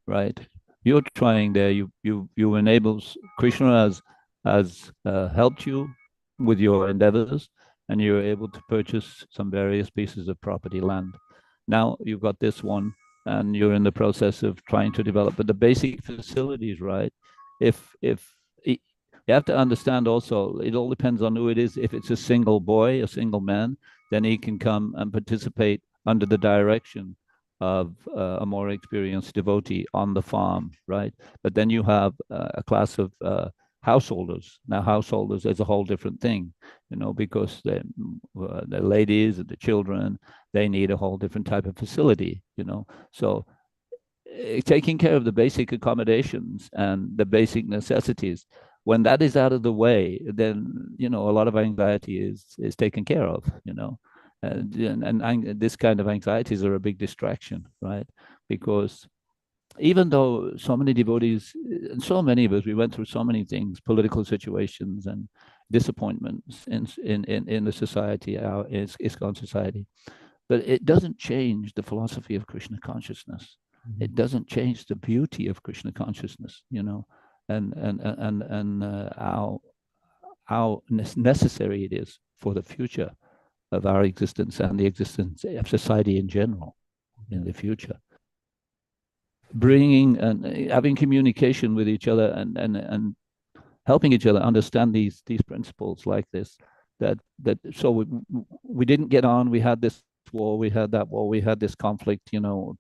right? You're trying there. You enable Krishna has helped you with your endeavors, and you're able to purchase some various pieces of property land. Now you've got this one, and you're in the process of trying to develop. But the basic facilities, right? If you have to understand also, it all depends on who it is. If it's a single boy, a single man, then he can come and participate under the direction of a more experienced devotee on the farm, right? But then you have a class of householders. Now, householders is a whole different thing, because the ladies and the children, they need a whole different type of facility, So taking care of the basic accommodations and the basic necessities, when that is out of the way, then a lot of anxiety is taken care of, and this kind of anxieties are a big distraction, right? Because even though so many devotees, and so many of us, we went through so many things, political situations and disappointments in the society, our ISKCON society, but it doesn't change the philosophy of Krishna consciousness. It doesn't change the beauty of Krishna consciousness, and how necessary it is for the future of our existence and the existence of society in general in the future. Bringing and having communication with each other and helping each other understand these principles like this, so we didn't get on, we had this war, we had that war, we had this conflict,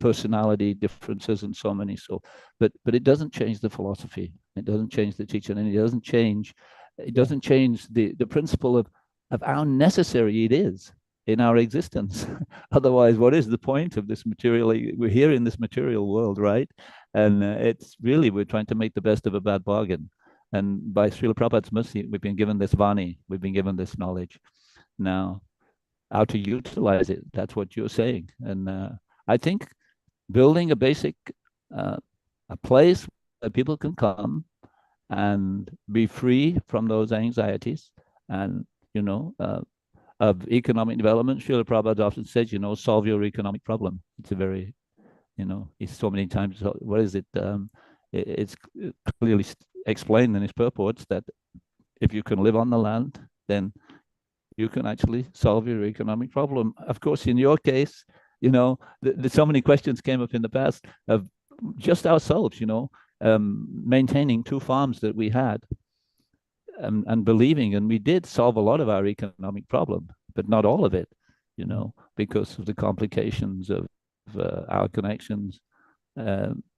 personality differences and so many. But it doesn't change the philosophy, it doesn't change the teaching, and it doesn't change the principle of how necessary it is in our existence. Otherwise, what is the point of this material? We're here in this material world, right? And it's really, we're trying to make the best of a bad bargain. And by Srila Prabhupada's mercy, we've been given this vani, we've been given this knowledge. Now, how to utilize it, that's what you're saying. And I think building a basic, a place where people can come and be free from those anxieties and, of economic development. Srila Prabhupada often says, solve your economic problem. It's a very, it's so many times, what is it? It's clearly explained in his purports that if you can live on the land, then you can actually solve your economic problem. Of course, in your case, so many questions came up in the past of just ourselves, maintaining 2 farms that we had, and believing, and we did solve a lot of our economic problem, but not all of it, because of the complications of our connections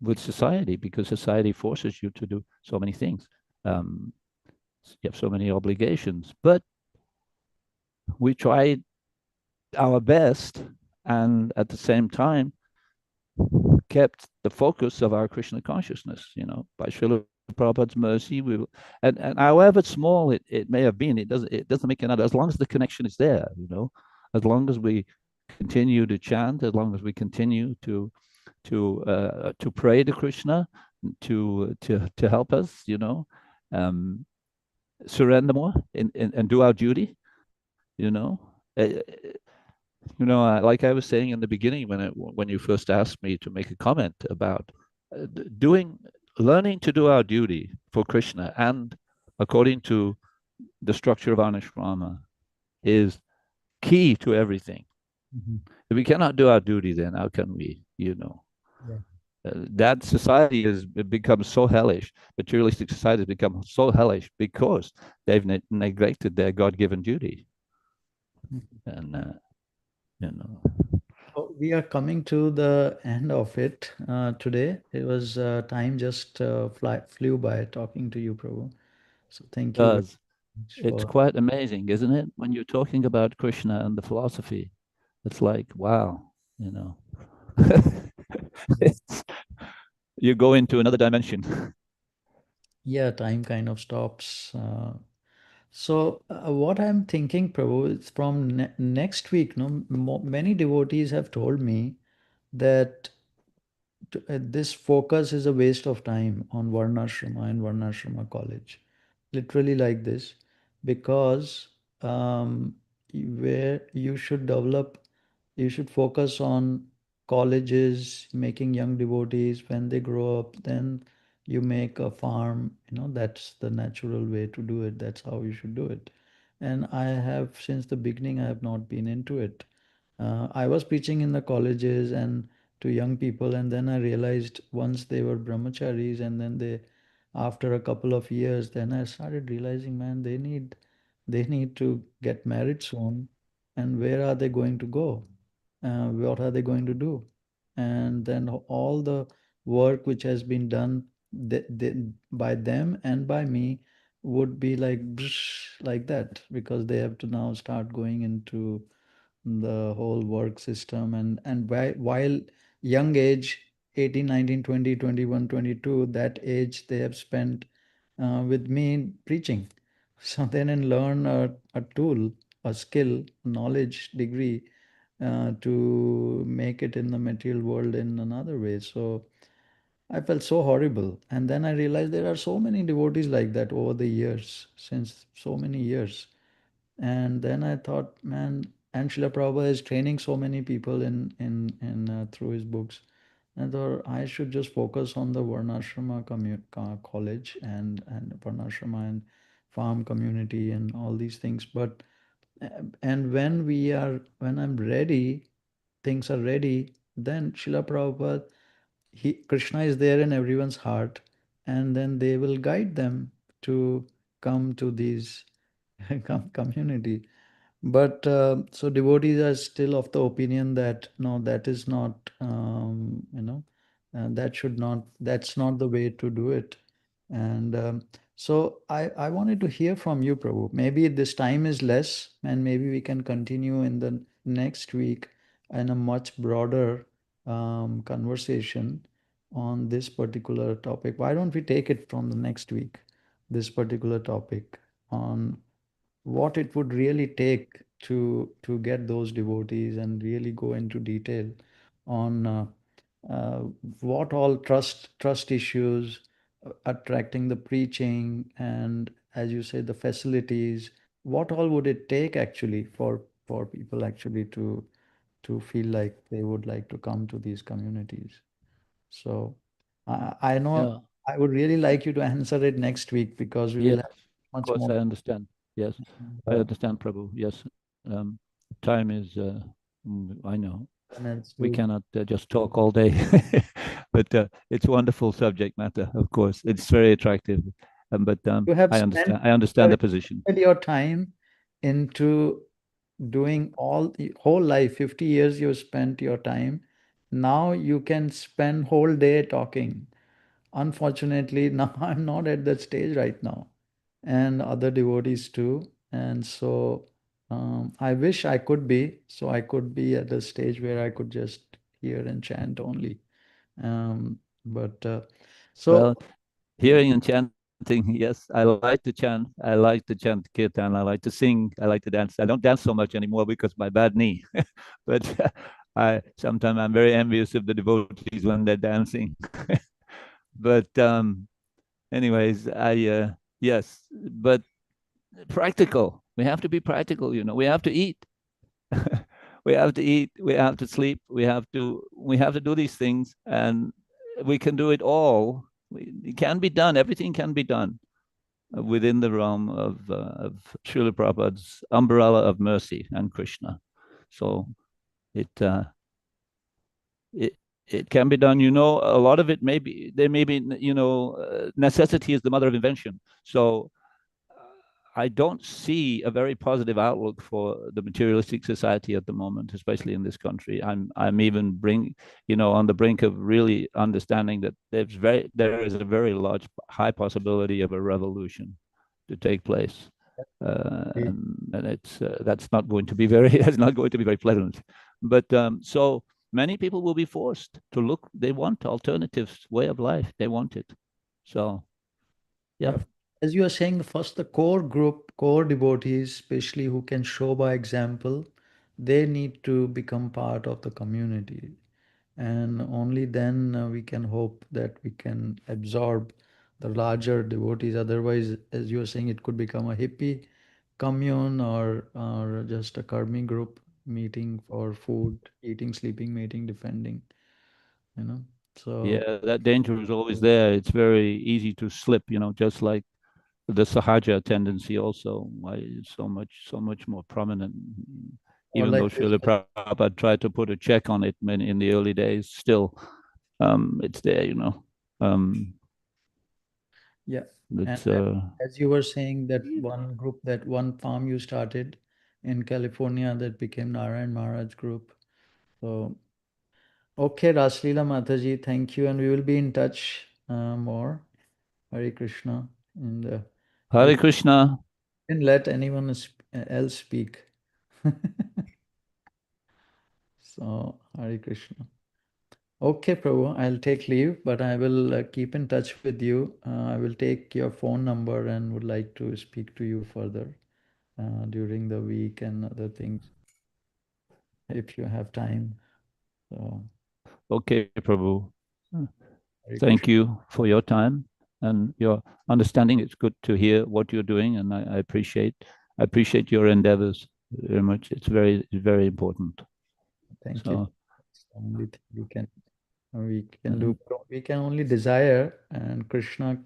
with society, because society forces you to do so many things. You have so many obligations, but we tried our best, and at the same time kept the focus of our Krishna consciousness, by Srila Prabhupada's mercy. And however small it may have been, it doesn't make it matter, as long as the connection is there, as long as we continue to chant, as long as we continue to pray to Krishna to help us, surrender more and do our duty, like I was saying in the beginning, when you first asked me to make a comment about learning to do our duty for Krishna and according to the structure of Varnasrama is key to everything. If we cannot do our duty, then how can we, that society has become so hellish, materialistic society has become so hellish because they've neglected their God-given duty. And, We are coming to the end of it today. It was time just flew by talking to you, Prabhu. So thank you very does. much It's for quite amazing, isn't it? When you're talking about Krishna and the philosophy, it's like, wow, It's- you go into another dimension. yeah, time kind of stops. So what I'm thinking, Prabhu, is from next week, no, many devotees have told me that this focus is a waste of time on Varnasrama and Varnasrama college. Literally like this, because where you should develop, you should focus on colleges, making young devotees. When they grow up, then you make a farm. That's the natural way to do it. That's how you should do it. And I have, since the beginning, I have not been into it. I was preaching in the colleges and to young people, and then I realized once they were brahmacharis, and then after a couple of years, then I started realizing, man, they need to get married soon, and where are they going to go? What are they going to do? and then all the work which has been done by them and by me would be like like that, because they have to now start going into the whole work system, and while young age, 18, 19, 20, 21, 22, that age they have spent with me preaching. So then learn a tool, a skill, knowledge, degree to make it in the material world in another way. So I felt so horrible. And then I realized there are so many devotees like that over the years, since so many years. And then I thought, man, and Srila Prabhupada is training so many people in through his books. And I thought I should just focus on the Varnasrama college and Varnasrama and farm community and all these things. But and when I'm ready, things are ready, then Srila Prabhupada, Krishna is there in everyone's heart, and then they will guide them to come to these community. But so devotees are still of the opinion that no, that is not, that should not, that's not the way to do it. And so I wanted to hear from you, Prabhu. Maybe this time is less, and maybe we can continue in the next week in a much broader conversation on this particular topic. Why don't we take it from the next week, this particular topic on what it would really take to get those devotees, and really go into detail on uh, what all trust issues, attracting the preaching, and as you say, the facilities, what all would it take actually for people actually to feel like they would like to come to these communities. So I know Yeah. I would really like you to answer it next week, because we will Yes, have of much course, more. I understand. Yes, I understand, Prabhu. Yes, time is. I know Minutes we to cannot just talk all day, but it's wonderful subject matter. Of course, it's very attractive. But you have I spent understand. I understand the position. your time into doing all the whole life, 50 years you spent your time. Now you can spend whole day talking. Unfortunately, now I'm not at that stage right now, and other devotees too. And so I wish I could be, so I could be at the stage where I could just hear and chant only. But so Well, hearing and chanting, yes, I like to chant. I like to chant kirtan. I like to sing. I like to dance. I don't dance so much anymore because my bad knee. But I sometimes I'm very envious of the devotees when they're dancing. But anyways, I yes, but practical. We have to be practical. We have to eat. We have to eat. We have to sleep. We have to do these things, and we can do it all. It can be done. Everything can be done within the realm of Srila Prabhupada's umbrella of mercy and Krishna. So it it it can be done. A lot of it may be necessity is the mother of invention. So I don't see a very positive outlook for the materialistic society at the moment, especially in this country. I'm even on the brink of really understanding that there is a very large high possibility of a revolution to take place. And that's not going to be very pleasant. But so many people will be forced to look. They want alternatives way of life. They want it. So yeah. as you are saying, first the core group, core devotees, especially who can show by example, they need to become part of the community. And only then we can hope that we can absorb the larger devotees. Otherwise, as you are saying, it could become a hippie commune, or just a karmi group meeting for food, eating, sleeping, mating, defending, you know. So Yeah, that danger is always there. It's very easy to slip, just like the Sahaja tendency also, why is so much more prominent. or Even though like this, Srila Prabhupada tried to put a check on it in the early days, still, it's there. Um, yeah. And it's as you were saying, that one group, that one farm you started in California that became Narayan Maharaj group. So Okay, Raslila Mataji, thank you. And we will be in touch more. Hare Krishna. And Hare Krishna. didn't let anyone else speak. So, Hare Krishna. Okay, Prabhu, I'll take leave, but I will keep in touch with you. I will take your phone number and would like to speak to you further during the week and other things if you have time. So, Okay, Prabhu. Hare Thank Krishna. you for your time and your understanding. It's good to hear what you're doing, and I appreciate your endeavors very much. It's very important. Thank So, you. It's the only thing we can do. We can only desire, and Krishna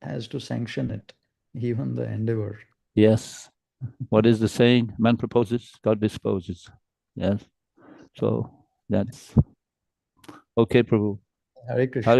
has to sanction it, even the endeavor. yes. What is the saying? Man proposes, God disposes. Yes. So that's okay, Prabhu. Hare Krishna. Hare